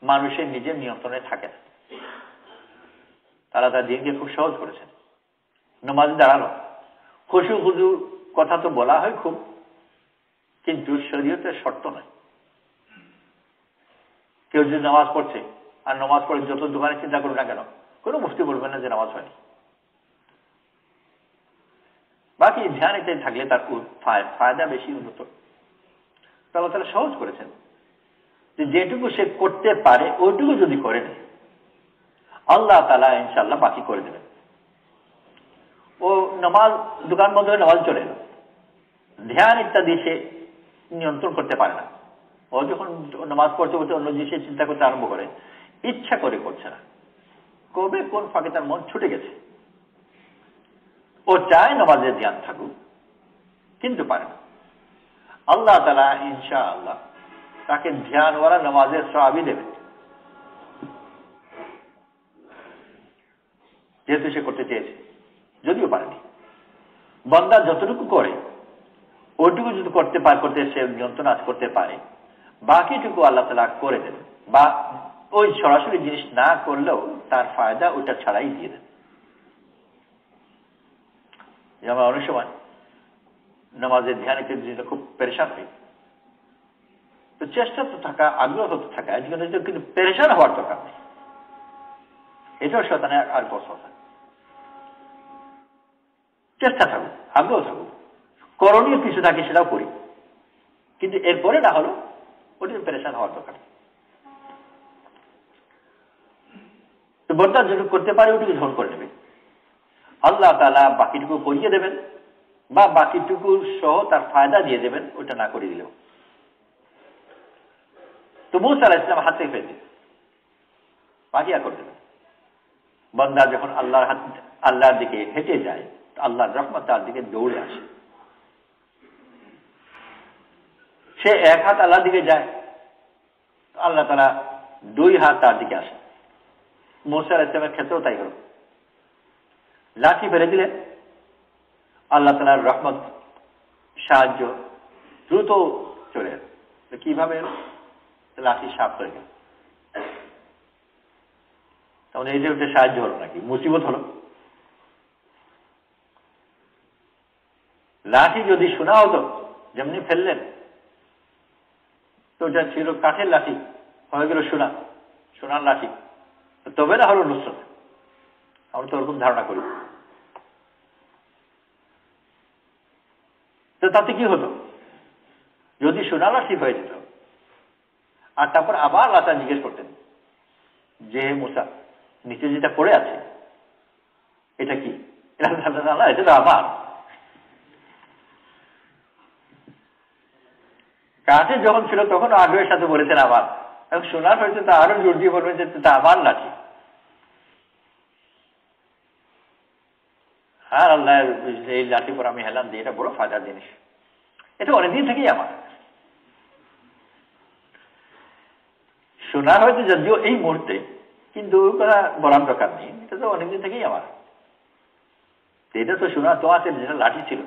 মানুষের নিজের নিয়ন্ত্রণে থাকে না। তারা তার দিনকে খুব সহজ করেছেন। নামাজে দাঁড়ানো, খুশু খুশু কথা তো বলা হয় খুব, কিন্তু শরীয়তের শর্ত নয়। কেউ যদি নামাজ পড়ছে আর নামাজ পড়ে যত দোকানে চিন্তা করুন না কেন, কোনো মুফতি বলবেন না যে নামাজ হয়নি। বাকি ধ্যান এতে থাকলে তার ফায়দা বেশি উন্নত। আল্লাহ তাআলা সহজ করেছেন যে যেটুকু সে করতে পারে ওইটুকু যদি করে নেয়, আল্লাহ তাআলা ইনশাআল্লাহ বাকি করে দেবেন। ও নামাজ, দোকান বন্ধ হয়ে নামাজ চলে এলো, ধ্যান ইত্যাদি সে নিয়ন্ত্রণ করতে পারে না। ও যখন নামাজ পড়তে পড়তে অন্য জিনিসে চিন্তা করতে আরম্ভ করে, ইচ্ছা করে করছে না, কবে কোন ফাঁকে তার মন ছুটে গেছে। ও চায় নামাজের ধ্যান থাকুক, কিন্তু পারে না। আল্লাহ তাআলা ইনশাআল্লাহ তাকে ধ্যানওয়ালা নামাজের সওয়াবই দেবে, যেহেতু সে করতে চেয়েছে, যদিও পারেনি। বান্দা যতটুকু করে ওইটুকু যদি করতে সে নিয়ন্ত্রণ আজ করতে পারে, বাকিটুকু আল্লাহ তাআলা করে দেবে, বা ওই সরাসরি জিনিস না করলেও তার ফায়দা ওইটা ছাড়াই দিয়ে দেবে। যে আমরা অনেক সময় নামাজের ধ্যানে কিন্তু খুব পেরেশান হই। তো চেষ্টা তো থাকা, আগ্রহ তো থাকা, কিন্তু পেরেশান হওয়ার দরকার নেই। এটাও শয়তানের আর বসবাস। চেষ্টা থাকুক, আগ্রহ থাকুক, করণীয় কিছু থাকে সেটাও করি, কিন্তু এরপরে না হলো ওটি পেরেশান হওয়ার দরকার। তো বর্তমান যেটুকু করতে পারে ওটুকু ধন করে নেবে, আল্লাহ তাআলা বাকিটুকু করিয়ে দেবেন বা বাকিটুকু সহ তার ফায়দা দিয়ে দেবেন, ওটা না করে দিলেও। তো মুসা আলাইহিস সালাম হাত থেকে ফেলে বাকিয়া করে দেবেন। বান্দা যখন আল্লাহর দিকে হেঁটে যায়, আল্লাহর রহমত তার দিকে দৌড়ে আসে। সে এক হাত আল্লাহর দিকে যায়, আল্লাহ তাআলা দুই হাত তার দিকে আসে। মুসা আলাইহিস সালামের ক্ষেত্রেও তাই হলো। লাঠি ফেলে দিলেন, আল্লাহ তাআলার রহমত, সাহায্য দ্রুত চলে এল। কিভাবে এলো? লাঠি সাপ হয়ে গেল। তখন এই যে সাহায্য হলো নাকি মুসিবত হলো? লাঠি যদি শোনা হতো যেমনি ফেললেন, তো ওটা ছিল কাঠের লাঠি, হয়ে গেল সোনার লাঠি, তবে না হলো নুসরত। আমরা তো ওরকম ধারণা করি। তো তাতে কি হতো? যদি সোনার লাঠি হয়ে যেত, আর তারপর আবার আল্লাহ তাআলা জিজ্ঞেস করতেন যে মুসা, নিচে যেটা পড়ে আছে এটা কি? এটা তো আমার। কাঠে যখন ছিল তখন আগ্রহের সাথে বলেছেন আমার, এখন সোনার হয়েছে তা আরো জোর দিয়ে বলবেন যে তা আমার লাঠি। আর আল্লাহ এই লাঠি পর আমি হেলান দিই, এটা বড় ফায়দার জিনিস, এটা অনেকদিন থেকেই আমার। সোনার হয়তো যদিও এই মুহূর্তে, কিন্তু বলার দরকার নেই, এটা তো অনেকদিন থেকেই আমার। এটা তো সোনা তো আছে, যেটা লাঠি ছিল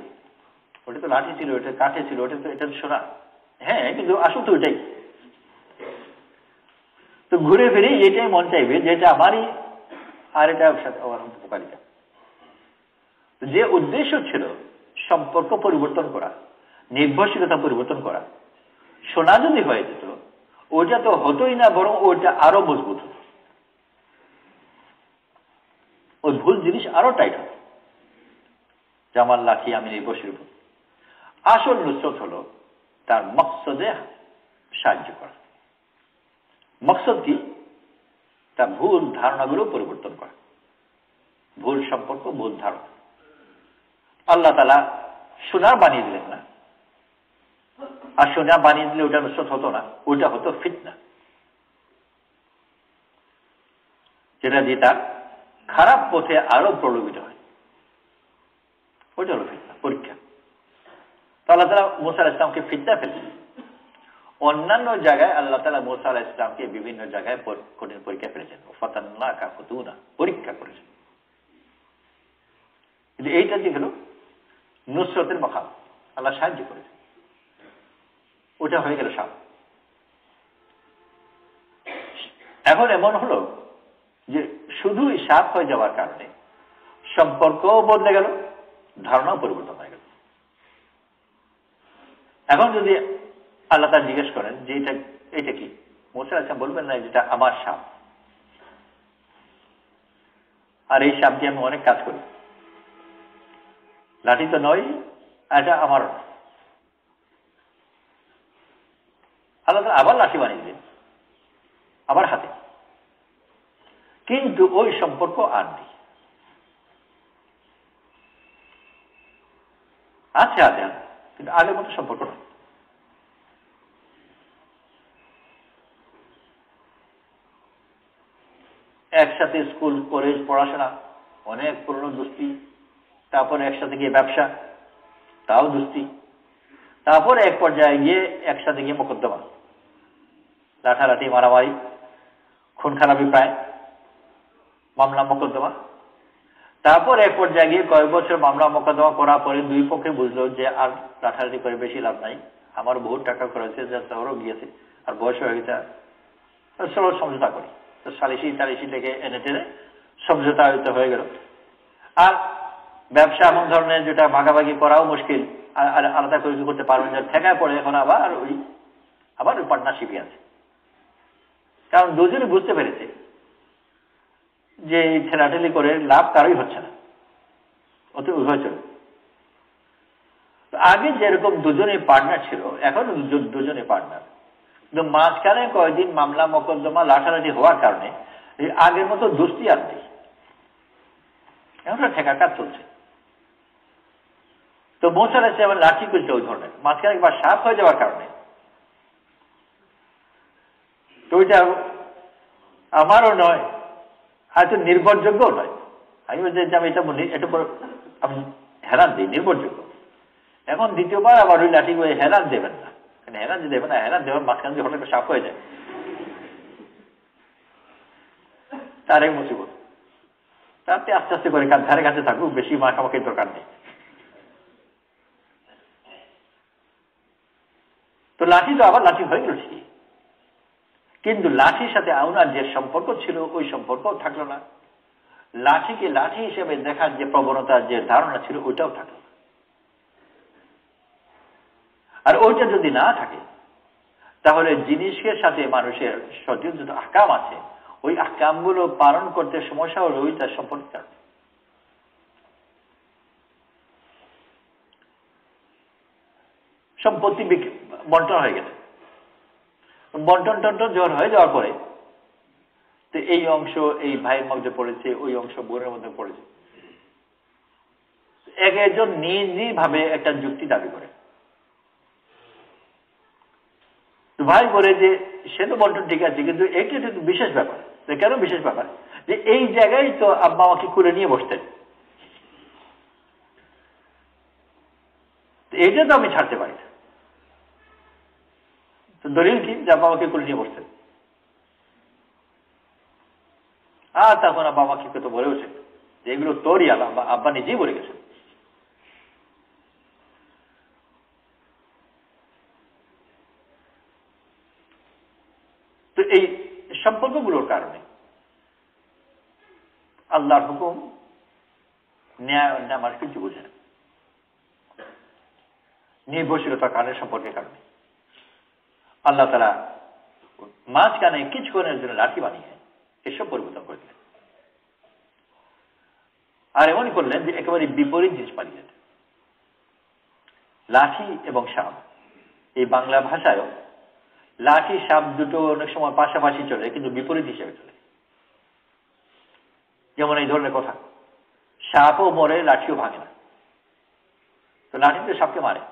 ওটা তো লাঠি ছিল, ওটা কাঠে ছিল, ওটা তো এটা সোনা। হ্যাঁ, কিন্তু আসল তো ওইটাই। তো ঘুরে ফিরে এটাই মন চাইবে যেটা আমারই, আর এটা উপকারিতা। যে উদ্দেশ্য ছিল সম্পর্ক পরিবর্তন করা, নির্ভরশীলতা পরিবর্তন করা, সোনা যদি হয়ে যেত ওইটা তো হতোই না, বরং ওইটা আরো মজবুত হতো, ওই ভুল জিনিস আরো টাইট হতো। জামাল লাঠি আমি নির্ভরশীল। আসল নুসরত হলো তার মকসদে সাহায্য করা। মকসদ কি? তার ভুল ধারণাগুলো পরিবর্তন করা, ভুল সম্পর্ক, ভুল ধারণা। আল্লাহ তাআলা সোনার বানিয়ে দিলেন না, আর সোনা বানিয়ে দিলে ওটা নুসরত হতো না, ওটা হতো ফিতনা, যেটা দিয়ে তার খারাপ পথে আরো প্রলোভিত হয়। ওইটা হলো ফিতনা, পরীক্ষা। তো আল্লাহ তাআলা মুসা আলাইহিস সালামকে ফিতনা ফেললেন। অন্যান্য জায়গায় আল্লাহ তাআলা মুসা আলাইহিস সালামকে বিভিন্ন জায়গায় কঠিন পরীক্ষা ফেলেছেন, ফাতান্নাকা ফুতুনা, পরীক্ষা করেছেন। কিন্তু এইটা যে হলো নুসরতের মাকাম, আল্লাহ সাহায্য করেছেন, ওটা হয়ে গেল সাপ। এখন এমন হলো যে শুধুই সাপ হয়ে যাওয়ার কারণে সম্পর্কও বদলে গেল, ধারণাও পরিবর্তন হয়ে গেল। এখন যদি আল্লাহ তাআলা জিজ্ঞেস করেন যে এটা কি, মুসা আলাইহিস সালাম বলবেন না যেটা আমার সাপ, আর এই সাপ দিয়ে আমি অনেক কাজ করি, লাঠি তো নয়, এটা আমার। আল্লাহ তাআলা আবার লাঠি বানিয়ে দিলেন, আবার হাতে, কিন্তু ওই সম্পর্ক আর নেই। আছে আছে, কিন্তু আগের মতো সম্পর্ক নয়। একসাথে স্কুল কলেজ পড়াশোনা, অনেক পুরনো দোস্তি, তারপরে একসাথে গিয়ে ব্যবসা, তাও দোস্তি, তারপরে এক পর্যায়ে গিয়ে একসাথে গিয়ে মোকদ্দমা, লাঠালাঠি, মারামারি, খুন খারাপি, প্রায় মামলা মোকদ্দমা। তারপর এক পর্যায়ে গিয়ে কয়েক বছর মামলা মোকদ্দমা করার পরে দুই পক্ষে বুঝলো যে আর লাঠালাঠি করে বেশি লাভ নাই, আমার বহুত টাকা করেছে, যা শহরও গিয়েছে, আর বয়স হয়ে গেছে, চলো সমঝোতা করি। তো সালিশি টালিশি থেকে এনে টেনে সমঝোতা হয়ে গেল। আর ব্যবসা এমন ধরনের যেটা ভাগাভাগি করাও মুশকিল, আর আলাদা করে করতে পারবেন না, ঠেকায় পড়ে এখন আবার ওই পার্টনারশিপই আছে। কারণ দুজনে বুঝতে পেরেছে যে এই ঠেলাঠেলি করে লাভ কারোই হচ্ছে না, ওতে উভয় চলে। আগে যেরকম দুজনে পার্টনার ছিল, এখন দুজনে পার্টনার, কিন্তু মাঝখানে কয়েকদিন মামলা মোকদ্দমা লাঠালাঠি হওয়ার কারণে আগের মতো দোস্তি আর নেই, এখন ঠেকার কাজ চলছে। তো মূসা আলাইহিস সালাম লাঠি করছে ওই ধরনের, মাঝখানে একবার সাপ হয়ে যাওয়ার কারণে। তো ওইটা আমারও নয়, হয়তো নির্ভরযোগ্য নয়। আমি বলছি যে আমি এটা আমি হেরান দিই, নির্ভরযোগ্য। এখন দ্বিতীয়বার আবার ওই লাঠি করে হেরান দেবেন না, হেরান যে দেবেন না, হেরান দেবেন মাঝখানে যে হঠাৎ সাপ হয়ে যায়, তার এক মুসিবত। তাতে আস্তে আস্তে করে ধারে কাছে থাকুক, বেশি মাখামাখির দরকার নেই। তো লাঠি তো আবার লাঠি হয়ে গেল ঠিকই, কিন্তু লাঠির সাথে আউনার যে সম্পর্ক ছিল ওই সম্পর্কও থাকলো না। লাঠিকে লাঠি হিসেবে দেখার যে প্রবণতা, যে ধারণা ছিল ওইটাও থাকলো না। আর ওইটা যদি না থাকে তাহলে জিনিসের সাথে মানুষের সঠিক যত আহকাম আছে ওই আহকামগুলো পালন করতে সমস্যা হলো ওই তার সম্পর্কের কারণে। সম্পত্তি বন্টন হয়ে গেছে, বন্টন টন্টন জ্বর হয়ে যাওয়ার পরে তো এই অংশ এই ভাইয়ের মধ্যে পড়েছে, ওই অংশ বোনের মধ্যে পড়েছে। এক একজন নিজ ভাবে একটা যুক্তি দাবি করে। ভাই বলে যে সে তো বন্টন ঠিক আছে, কিন্তু এটা একটু বিশেষ ব্যাপার। কেন বিশেষ ব্যাপার? যে এই জায়গায় তো আব্বা আমাকে কুলে নিয়ে বসতেন, এইটা তো আমি ছাড়তে পারি না। তো দলিল কি যে আব্বা আমাকে কুলে নিয়ে বসতেন? আর তখন আব্বা আমাকে তো বলেওছেন যে এগুলো তোরই, আব্বা নিজেই বলে গেছেন। তো এই সম্পর্কগুলোর কারণে আল্লাহর হুকুম ন্যায় অন্যায় মানুষ কিছু বোঝে না, নির্ভরশীলতার কারণে, সম্পর্কের কারণে আল্লাহ তাআলা মাঝখানে কিছুক্ষণের জন্য লাঠি বানিয়ে এসব পরিবর্তন করে দিলেন। আর এমনই করলেন যে একেবারে বিপরীত জিনিস বানিয়ে। লাঠি এবং সাপ, এই বাংলা ভাষায়ও লাঠি সাপ দুটো অনেক সময় পাশাপাশি চলে, কিন্তু বিপরীত হিসেবে চলে। যেমন এই ধরনের কথা, সাপও মরে লাঠিও ভাঙে না। তো লাঠি তো সাপকে মারে,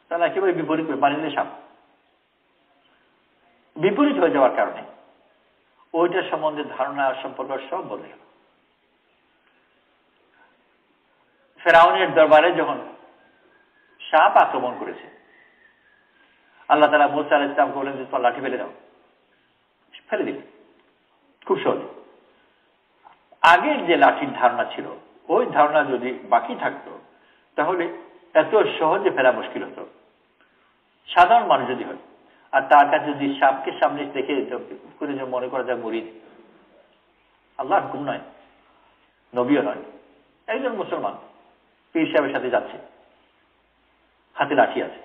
তাহলে একেবারে বিপরীত বানিয়ে সাপ। বিপরীত হয়ে যাওয়ার কারণে ওইটার সম্বন্ধে ধারণা সম্পর্ক সব বদলে গেল। ফেরাউনের দরবারে যখন সাপ আক্রমণ করেছে, আল্লাহ তাআলা মূসা আলাইহিস সালামকে বললেন যে তোমরা লাঠি ফেলে দাও, ফেলে দিল খুব সহজে। আগের যে লাঠির ধারণা ছিল ওই ধারণা যদি বাকি থাকতো তাহলে এত সহজে ফেলা মুশকিল হতো। সাধারণ মানুষ যদি হয় আর তার কাছে যদি সাপকে সামনে দেখে করে মনে করা যায় মুরিদ, আল্লাহর হুকুম নয়, নবীও নয়, একজন মুসলমান পীর সাহেবের সাথে যাচ্ছে, হাতে লাঠি আছে,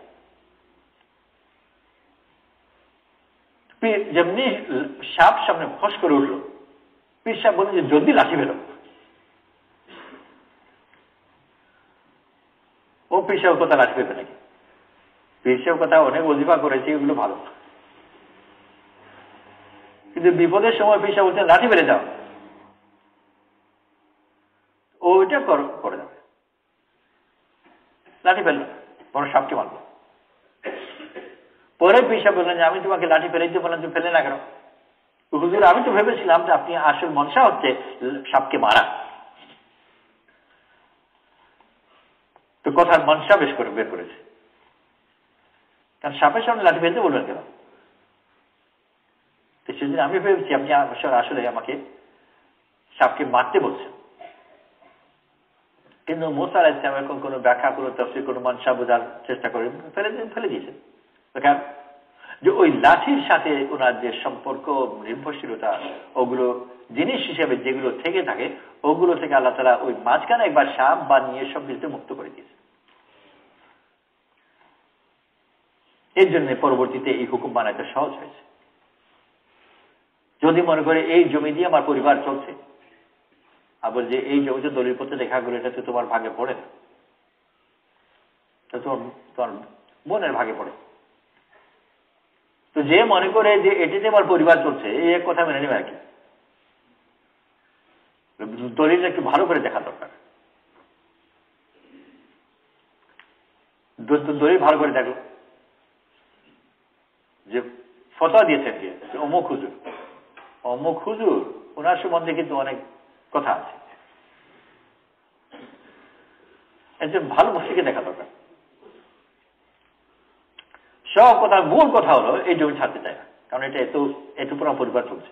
যেমনি সাপ সামনে ফস করে উঠল, পীর সাহেব বলেন যে যদি লাঠি বেরো। ও পীর সাহেব কথা লাঠি পেবে নাকি? পীর সাহেব কথা অনেক অজিফা করেছে, এগুলো ভালো, কিন্তু বিপদের সময় পীর সাহেব বলছেন লাঠি বেড়ে যাও, ওইটা করে যাবে। লাঠি ফেলল, বড় সাপকে মারল। পরে পীর সাহেব বললেন যে আমি তোমাকে লাঠি ফেলে দিতে বললাম, তুমি ফেলে না কেন? হুজুর আমি তো ভেবেছিলাম যে আপনি আসল মনসা হচ্ছে সাপকে মারা, তো কথার মনসা বেশ করে বের করেছে। কারণ সাপের সামনে লাঠি ফেলতে বলবেন কেন? তো সেদিন আমি ভেবেছি আপনি আসলে আমাকে সাপকে মারতে বলছেন। কিন্তু মুসা আলাইহিস সালাম এরকম কোনো ব্যাখ্যা, কোনো তাফসীর, কোনো মনসা বোঝার চেষ্টা করে ফেলে দিয়েছেন। যে ওই লাঠির সাথে ওনার যে সম্পর্ক নির্ভরশীলতা ওগুলো জিনিস হিসেবে যেগুলো থেকে থাকে ওগুলো থেকে আল্লাহ তাআলা ওই মাঝখানে একবার সাপ বানিয়ে সব কিছু মুক্ত করে দিয়েছে। এর জন্য পরবর্তীতে এই হুকুম বানাইতে সহজ হয়েছে। যদি মনে করে এই জমি দিয়ে আমার পরিবার চলছে, আবার যে এই জমিতে দলিলপত্রে দেখা গেল এটা তো তোমার ভাগে পড়ে না, তোমার বোনের ভাগে পড়ে, তো যে মনে করে যে এটিতে আমার পরিবার চলছে এই এক কথা মেনে নেবে আর কি। দলিল একটু ভালো করে দেখা দরকার। দলিল ভালো করে দেখো যে ফতোয়া দিয়েছেন কি অমুক হুজুর, অমুক হুজুর ওনার সম্বন্ধে কিন্তু অনেক কথা আছে, একজন ভালো মুফতিকে দেখা দরকার। সব কথার মূল কথা হলো এই জমি ছাড়তে চায় না, কারণ এটা এত পুরো পরিবার চলছে,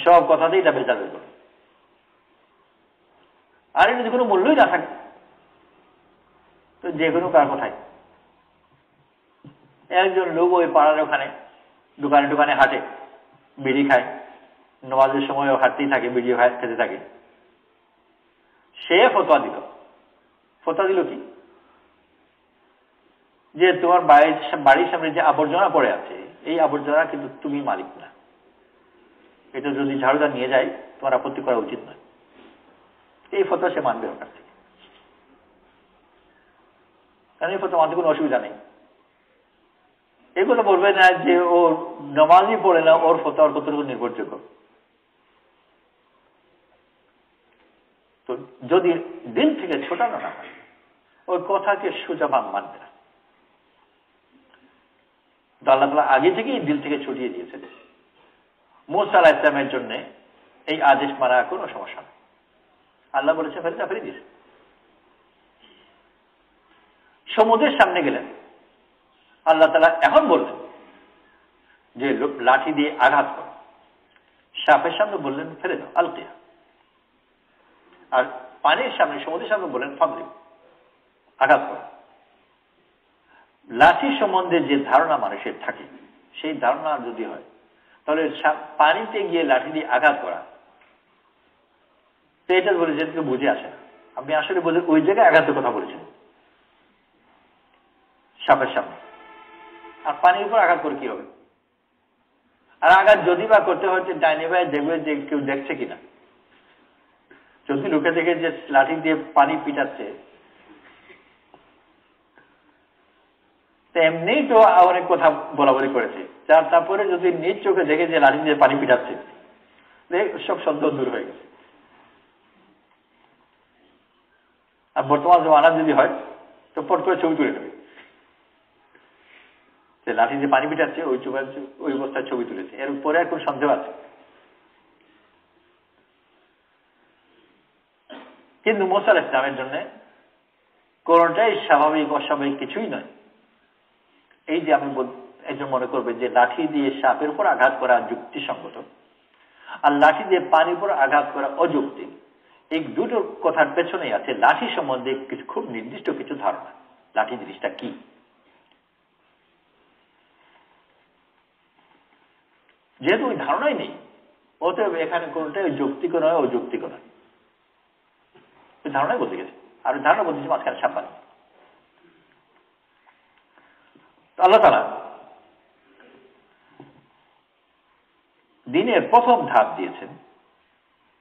সব কথাতেই এটা বেচার করে। আর এটা যদি কোনো মূল্যই না থাকে তো যে কোনো কার কথায় একজন লোক ওই পাড়ার ওখানে দোকানে দোকানে হাঁটে, বিড়ি খায়, নামাজের সময় হাঁটতেই থাকে, বিড়ি খেতে থাকে, সে ফতোয়া দিল। ফতোয়া দিল কি যে তোমার বাড়ির সামনে যে আবর্জনা পড়ে আছে এই আবর্জনা কিন্তু তুমি মালিক না, এটা যদি ঝাড়ুদার নিয়ে যায় তোমার আপত্তি করা উচিত নয়। এই ফতোয়া সে মানবে ওর কাছ থেকে, কারণ এই ফতোয়া মানতে কোনো অসুবিধা নেই। এই কথা বলবে না যে ও নামাজই পড়ে না, ওর ফতোয়ার কতটুকু নির্ভরযোগ্য। তো যদি দিল থেকে ছোটানো না হয় ওই কথাকে সোজা মানবে না। আল্লাহ তাআলা আগে থেকেই দিল থেকে ছুটিয়ে দিয়েছেন। মুসা আলাইহিস সালামের জন্য এই আদেশ মানা কোনো সমস্যা নেই, আল্লাহ বলেছে ফেরেশতা ফেলে দিয়েছে। সমুদ্রের সামনে গেলেন, আল্লাহ তাআলা এখন বললেন যে লাঠি দিয়ে আঘাত করো, সাপের সামনে বললেন ফেলে দাও আলকিয়া, আর পানির সামনে সমুদ্রের সামনে বললেন ফাদরিব আঘাত করো। লাঠি সম্বন্ধে যে ধারণা মানুষের থাকে সেই ধারণা যদি হয় তাহলে পানিতে গিয়ে লাঠি দিয়ে আঘাত করা, তো এটা বলে যে বুঝে আসে না। আপনি আসলে বুঝে ওই জায়গায় আঘাতের কথা বলেছেন সাপের সামনে, আর পানির উপর আঘাত করে কি হবে? আর আঘাত যদি বা করতে হচ্ছে ডাইনে ভাই দেখবে যে কেউ দেখছে কিনা। যদি লোকে দেখে যে লাঠি দিয়ে পানি পিটাচ্ছে এমনি তো অনেক কথা বলা বলি করেছে, তারপরে যদি নিজ চোখে দেখে যে লাঠি দিয়ে পানি পিটাচ্ছে সব সন্দেহ দূর হয়ে গেছে। আর বর্তমান জমানা যদি হয় তো পট করে ছবি তুলে নেবে যে লাঠি দিয়ে পানি পিটাচ্ছে ওই অবস্থায় ছবি তুলেছে, এর পরে আর কোন সন্দেহ আছে? কিন্তু মুসা আলাইহিস সালামের জন্য কোনটাই স্বাভাবিক অস্বাভাবিক কিছুই নয়। এই যে আমি একজন মনে করবে যে লাঠি দিয়ে সাপের উপর আঘাত করা যুক্তিসঙ্গত আর লাঠি দিয়ে পানির উপর আঘাত করা অযৌক্তিক, এই দুটো কথার পেছনেই আছে লাঠি সম্বন্ধে কিছু খুব নির্দিষ্ট কিছু ধারণা। লাঠি জিনিসটা কি, যেহেতু ওই ধারণাই নেই অতএব এখানে কোনটাই যৌক্তিক নয় অযৌক্তিক নয়, ওই ধারণাই বলতে গেছে। আর ওই ধারণা বলতেছে মাঝখানে সাপ বানিয়ে। আল্লাহ তাআলা দিনের প্রথম ধাপ দিয়েছেন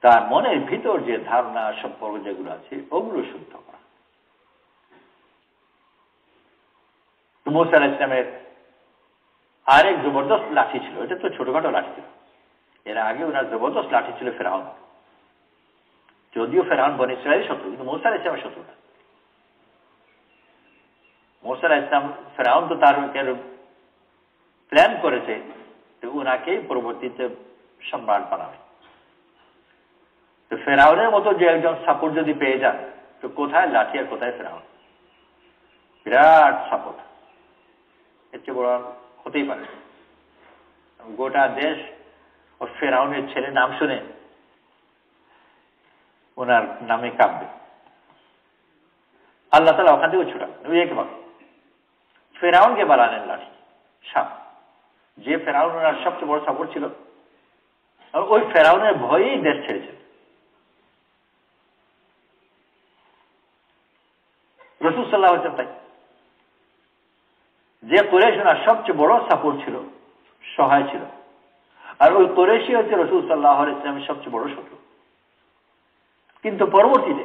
তার মনের ভিতর যে ধারণা সম্পর্ক যেগুলো আছে ওগুলো শুদ্ধ করা। মুসা আলাইহিস সালামের আরেক জবরদস্ত লাঠি ছিল, এটা তো ছোটখাটো লাঠি ছিল, এর আগে ওনার জবরদস্ত লাঠি ছিল ফেরাউন। যদিও ফেরাউন বনী ইসরাইলের শত্রু, কিন্তু মুসা আলাইহিস সালামের শত্রু না। মুসা আলাইহিস সালাম ফেরাউন তো তার প্ল্যান করেছে ওনাকেই পরবর্তীতে সম্রাট বানাবে। তো ফেরাউনের মতো যে একজন সাপোর্ট যদি পেয়ে যান তো কোথায় লাঠি আর কোথায় ফেরাউন, বিরাট সাপোর্ট, এর চেয়ে বড় হতেই পারে। গোটা দেশ ও ফেরাউনের ছেলে নাম শুনে ওনার নামে কাঁপবে। আল্লাহ তাআলা ওখান থেকে ছুটান, ফেরাউনকে বানালেন লাঠি, সাপ, যে ফেরাউনের সবচেয়ে বড় সাপোর্ট ছিল, ওই ফেরাউনের ভয়েই দেশ ছেড়েছে। রাসূল সাল্লাল্লাহু আলাইহি ওয়াসাল্লাম তাই, যে কুরাইশের সবচেয়ে বড় সাপোর্ট ছিল, সহায় ছিল, আর ওই কুরাইশই হচ্ছে রাসূল সাল্লাল্লাহু আলাইহি ওয়াসাল্লামের সবচেয়ে বড় শত্রু। কিন্তু পরবর্তীতে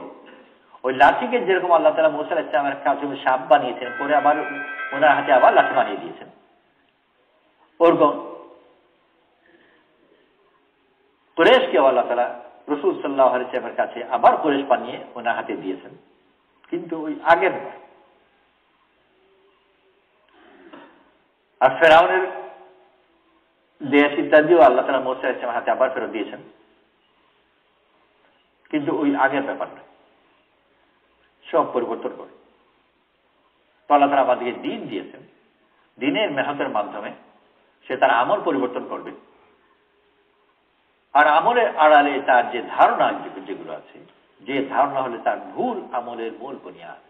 ওই লাঠিকে যেরকম আল্লাহ তাআলা মূসা আলাইহিস সালামের কাছে সাপ বানিয়েছেন, পরে আবার ওনার হাতে আবার লাঠি বানিয়ে দিয়েছেন, ওরকম কুরাইশকে আল্লাহ তাআলা রাসূল সাল্লাল্লাহু আলাইহি ওয়াসাল্লামের কাছে আবার কুরাইশ বানিয়ে ওনার হাতে দিয়েছেন, কিন্তু ওই আগের নয়। আর ফেরাউনের দেশ ইত্যাদিও আল্লাহ তাআলা মূসা আলাইহিস সালামের হাতে আবার ফেরত দিয়েছেন, কিন্তু ওই আগের ব্যাপার না, সব পরিবর্তন করে। তো আল্লাহ তাআলা আমাদেরকে দিন দিয়েছেন, দিনের মেহনতের মাধ্যমে সে তার আমল পরিবর্তন করবে, আর আমলের আড়ালে তার যে ধারণা যেগুলো আছে, যে ধারণা হলে তার ভুল আমলের মূল বুনিয়াদ,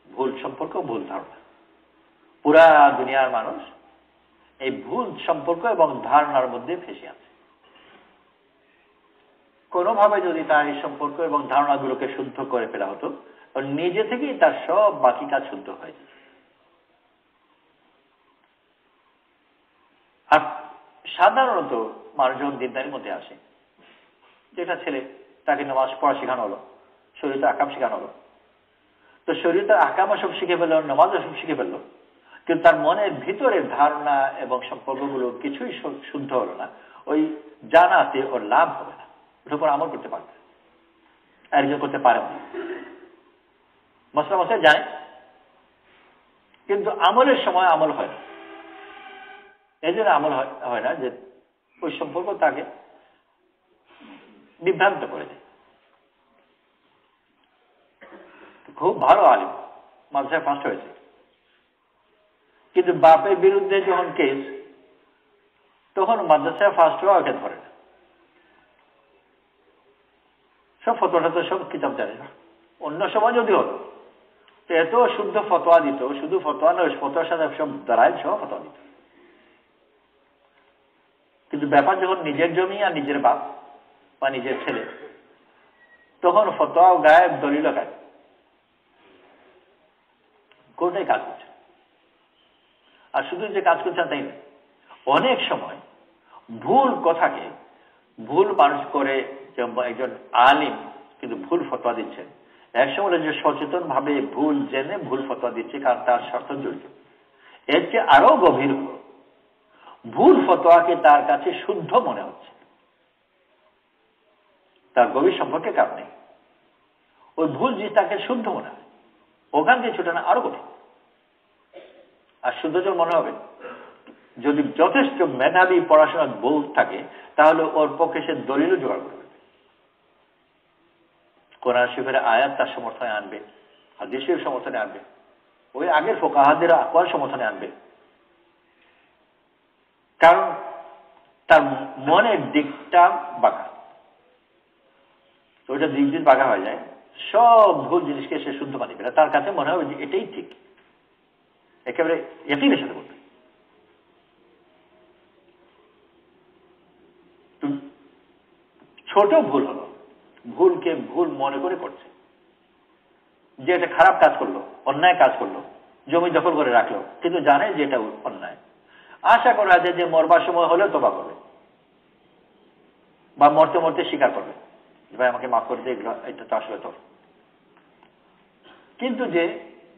ভুল সম্পর্ক, ভুল ধারণা। পুরা দুনিয়ার মানুষ এই ভুল সম্পর্ক এবং ধারণার মধ্যে ফেসে আছে। কোনোভাবে যদি তার এই সম্পর্ক এবং ধারণাগুলোকে শুদ্ধ করে ফেলা হতো, নিজে থেকেই তার সব বাকি কাজ শুদ্ধ হয়ে যেত। আর সাধারণত মানুষ যখন দিনদারির মধ্যে আসে, যেটা ছেলে, তাকে নামাজ পড়া শেখানো হলো, শরীয়তের আহকাম শেখানো হলো, তো শরীয়তের আহকামও সব শিখে ফেললো, নামাজও সব শিখে ফেললো, কিন্তু তার মনের ভিতরের ধারণা এবং সম্পর্কগুলো কিছুই শুদ্ধ হলো না, ওই জানাতে ওর লাভ হবে না, ওটার উপর আমল করতে পারবে, একজন করতে পারে না। মশলা মশলা যায়, কিন্তু আমলের সময় আমল হয় না। এই জন্য আমল হয় না যে ওই সম্পর্ক তাকে বিভ্রান্ত করে দেয়। খুব ভালো আলিম, মাদ্রাসায় ফার্স্ট হয়েছে, কিন্তু বাপের বিরুদ্ধে যখন কেস, তখন মাদ্রাসায় ফার্স্ট হওয়া ওকে ধরে না। সব ফতোয়াটা তো সব কিতাব জানে না। অন্য সময় যদি হতো তো এত শুদ্ধ ফতোয়া দিত, শুধু ফতোয়া নয়, ফতোয়ার সাথে সব দাঁড়ায় সব ফতোয়া দিত। কিন্তু ব্যাপার যখন নিজের জমি আর নিজের বাপ বা নিজের ছেলে, তখন ফতোয়াও গায়েব, দলিলও গায়েব, কোনটাই কাজ করছে। আর শুধু যে কাজ করছে তাই না, অনেক সময় ভুল কথাকে ভুল মানুষ করে, একজন আলিম কিন্তু ভুল ফতোয়া দিচ্ছেন, একসময় যে সচেতন ভাবে ভুল জেনে ভুল ফতোয়া দিচ্ছে, কারণ তার স্বার্থ জড়িত। এর চেয়ে আরো গভীর হল, ভুল ফতোয়াকে তার কাছে শুদ্ধ মনে হচ্ছে, তার গভীর সম্পর্কের কারণে ওই ভুল জিনিস তাকে শুদ্ধ মনে হয়, ওখান থেকে ছুটানো আরো কঠিন। আর শুদ্ধ যখন মনে হবে, যদি যথেষ্ট মেধাবী পড়াশোনার বোধ থাকে, তাহলে ওর পক্ষে সে দলিলও জোগাড় করবে, কোরআন শরীফের আয়াত তার সমর্থনে আনবে, হাদিসের সমর্থনে আনবে, ওই আগের ফুকাহাদের আকওয়াল সমর্থনে আনবে, কারণ তার মনের দিকটা বাঁকা। তো ওইটা দিক দিক বাঁকা হয়ে যায়, সব ভুল জিনিসকে সে শুদ্ধ মানিবে না, তার কাছে মনে হবে যে এটাই ঠিক, একেবারে ইয়াকিনের সাথে বলবে। ছোট ভুল হলো, ভুলকে ভুল মনে করে করছে, যে একটা খারাপ কাজ করলো, অন্যায় কাজ করলো, জমি দখল করে রাখলো, কিন্তু জানে যে এটা অন্যায়, আশা করা যায় যে মরবার সময় হলেও তোবা করবে, বা মরতে মরতে স্বীকার করবে, ভাই আমাকে মাফ করে দিয়ে, এটা তো আসলে তো। কিন্তু যে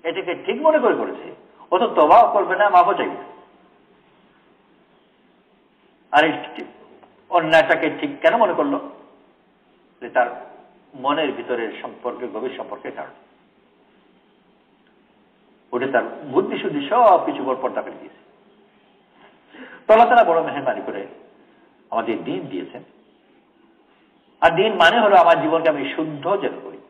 এটাকে ঠিক মনে করে করেছে, ও তো তবাও করবে না, মাফও চাইবে। আর এই অন্যায়টাকে ঠিক কেন মনে করলো? যে তার মনের ভিতরের সম্পর্কে, গভীর সম্পর্কের কারণে। ওটা তার বুদ্ধি শুদ্ধি সব কিছু পর্দা ফেলে দিয়েছে। তো আল্লাহ তাআলা বড় মেহেরবানি করে আমাদের দিন দিয়েছেন, আর দিন মানে হলো আমার জীবনকে আমি শুদ্ধ যেন করি।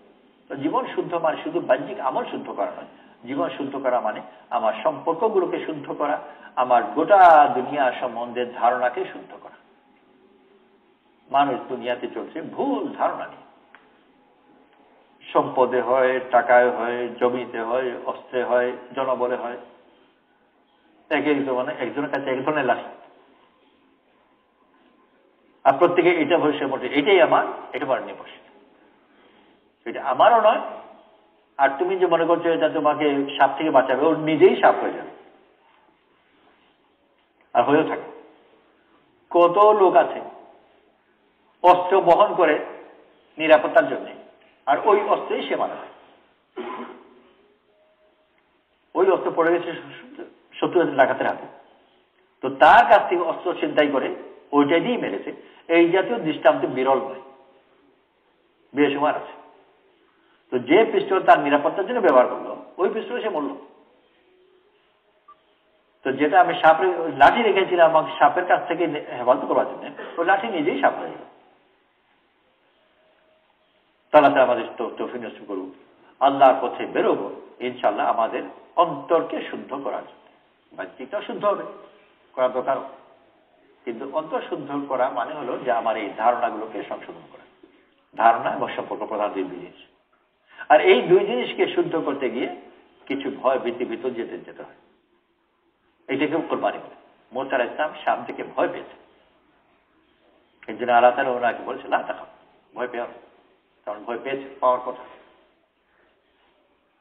তো জীবন শুদ্ধ মানে শুধু বাহ্যিক আমল শুদ্ধ করা নয়, জীবন শুদ্ধ করা মানে আমার সম্পর্কগুলোকে শুদ্ধ করা, আমার গোটা দুনিয়া সম্বন্ধে ধারণাকে শুদ্ধ করা। মানুষ দুনিয়াতে চলছে ভুল ধারণা নিয়ে, সম্পদে হয়, টাকায় হয়, জমিতে হয়, অস্ত্রে হয়, জনবলে হয়, মানে একজনের কাছে এক ধরনের লাঠি, আর প্রত্যেকে এটা বসে মোটে এটাই আমার, এটা আমার নিয়ে বসে, এটা আমারও নয়। আর তুমি যে মনে করছো এটা তোমাকে সাপ থেকে বাঁচাবে, ওর নিজেই সাপ হয়ে যাবে, আর হয়েও থাকে। কত লোক আছে অস্ত্র বহন করে নিরাপত্তার জন্য, আর ওই অস্ত্রেই সে মারা যায়। ওই অস্ত্র পড়ে গেছে শত্রু ডাকাতের হাতে, তো তার কাছ থেকে অস্ত্র ছিনতাই করে ওইটাই দিয়েই মেরেছে। এই জাতীয় দৃষ্টান্ত বিরল নয়, বেশুমার আছে। তো যে পিস্তল তার নিরাপত্তার জন্য ব্যবহার করলো, ওই পিস্তলে সে মরল। তো যেটা আমি সাপের লাঠি রেখেছিলাম আমাকে সাপের কাছ থেকে হেফাজত করার জন্য, ওই লাঠি নিজেই সাপ হয়ে গেল। তাহলে আমাদের তৌফিক নসিব করুন, আল্লাহর পথে বেরোবো ইনশাল্লাহ আমাদের অন্তরকে শুদ্ধ করার জন্য। বাহ্যিকটা শুদ্ধ হবে, করা দরকার, কিন্তু অন্তর শুদ্ধ করা মানে হলো যে আমার এই ধারণাগুলোকে সংশোধন করা। ধারণা এবং সম্পর্ক প্রধান দুই জিনিস, আর এই দুই জিনিসকে শুদ্ধ করতে গিয়ে কিছু ভয় ভীতি ভিতর যেতে হয়। এইটাকে কোরবানি বলে। মুসা আলাইহিস সালাম শাম থেকে ভয় পেয়েছে, এই জন্য আল্লাহ তাআলা ওনাকে বলছে লা তাখাফ, ভয় পেও না, কারণ ভয় পেয়েছে, পাওয়ার কথা।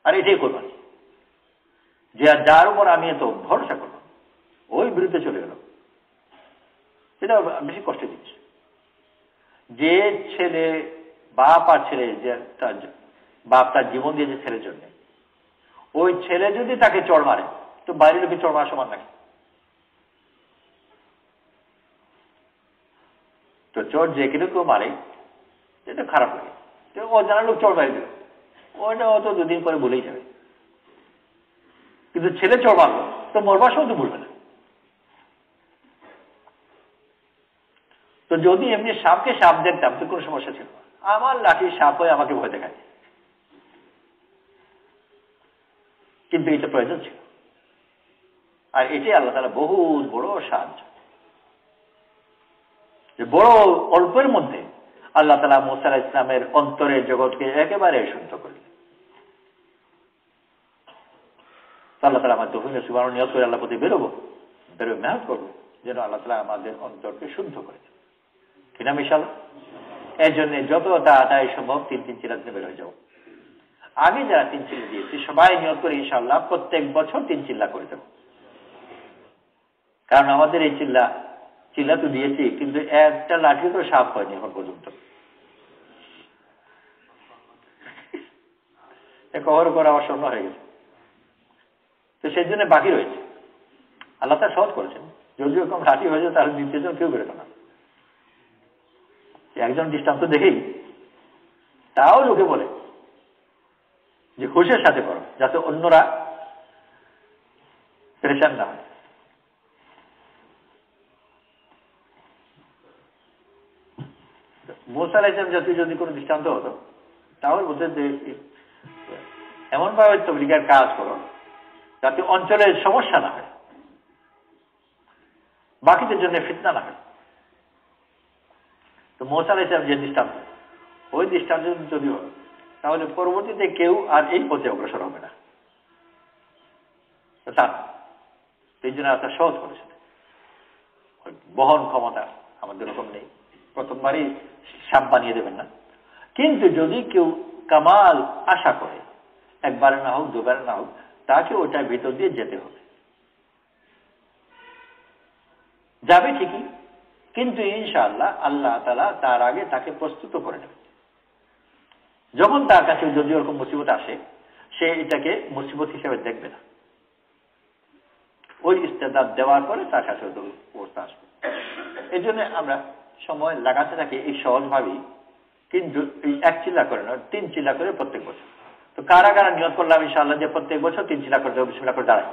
আর এটাই কোরবানি, যে যার উপর আমি এত ভরসা করলাম ওই বিরুদ্ধে চলে গেল, এটা বেশি কষ্টের জিনিস। যে ছেলে বাপ আর ছেলে, যে তার বাপ তার জীবন দিয়েছে ছেলের জন্য, ওই ছেলে যদি তাকে চড় মারে তো বাইরের লোকে চড় মারা সমান নাকি? তো চড় যে কেউ কেউ মারে, এটা খারাপ লাগে, অজানা লোক চড় মারি দিল, ওইটা অত দুদিন পরে ভুলেই যাবে। কিন্তু ছেলে চড় মারলো তো মরবার সময় তো ভুলবে না। তো যদি এমনি সাপকে সাপ দেখতাম তো কোনো সমস্যা ছিল না, আমার লাঠি সাপ হয়ে আমাকে ভয় দেখায়, কিন্তু এটা প্রয়োজন ছিল। আর এটাই আল্লাহ তাআলা বহুত বড় সাহায্য, যে বড় অল্পের মধ্যে আল্লাহ তাআলা মুসা আলাইহিস সালামের অন্তরের জগৎকে একেবারে শুদ্ধ করলেন। আল্লাহ তাআলা আমার তৌফিক নসিব করুন, নিয়ত করে আল্লাহ প্রতি বেরোবো, মেহনত করবো যেন আল্লাহ তাআলা আমাদের অন্তরকে শুদ্ধ করে দেন, কিনা ইনশাআল্লাহ। এর জন্য যত তাড়াতাড়ি সম্ভব 3 চিল্লা বের হয়ে যাবো। আগে যারা 3 চিল্লা দিয়েছি সবাই নিয়ত করে ইনশাআল্লাহ প্রত্যেক বছর 3 চিল্লা করে দেবো। কারণ আমাদের এই চিল্লা তো দিয়েছি, কিন্তু একটা লাঠি তো সাপ হয়নি এখন পর্যন্ত, কবর করা আমার স্বপ্ন হয়ে গেছে। তো সেই জন্য বাকি রয়েছে, আল্লাহ তা সহজ করেছেন। যদি ওরকম লাঠি হয়ে যায় তাহলে 2 জন কেউ বেরোতো না। একজন দৃষ্টান্ত দেখেই তাও লোকে বলে যে খুশির সাথে করো, যাতে অন্যরা পেরেশান না হয়। মুসা আলাইহিস সালাম যদি কোনো দৃষ্টান্ত হতো তাহলে বলতে যে এমন ভাবে তাবলীগের কাজ করো যাতে অঞ্চলের সমস্যা না হয়, বাকিদের জন্য ফিতনা না হয়। তো মুসা আলাইহিস সালাম যে দৃষ্টান্ত, ওই দৃষ্টান্ত যদি হয় তাহলে পরবর্তীতে কেউ আর এই পথে অগ্রসর হবে না। এই জন্য একটা সহজ করেছে, বহন ক্ষমতা আমাদের ওরকম নেই, প্রথমবারই সাপ বানিয়ে দেবেন না। কিন্তু যদি কেউ কামাল আশা করে, একবারে না হোক দুবারে না হোক, তাকে ওটার ভিতর দিয়ে যেতে হবে। যাবে ঠিকই, কিন্তু ইনশাআল্লাহ আল্লাহ তাআলা তার আগে তাকে প্রস্তুত করে নেবে। যখন তার কাছে যদি ওরকম মুসিবত আসে, সে এটাকে মুসিবত হিসেবে দেখবে না, ওই ইস্তেদাদ দেওয়ার পরে তার কাছে অবস্থা আসবে। এই জন্য আমরা সময় লাগাতে থাকি এই সহজভাবেই, কিন্তু এই 1 চিল্লা করে নয়, 3 চিল্লা করে প্রত্যেক বছর। তো কারা কারা নিয়ত করলাম ইনশাআল্লাহ যে প্রত্যেক বছর 3 চিল্লা করে দেবো, বিসমিল্লাহ করে দাঁড়ায়।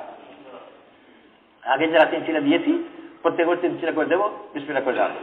আগে যারা 3 চিল্লা দিয়েছি প্রত্যেক বছর 3 চিল্লা করে দেবো, বিসমিল্লাহ করে দাঁড়ায়।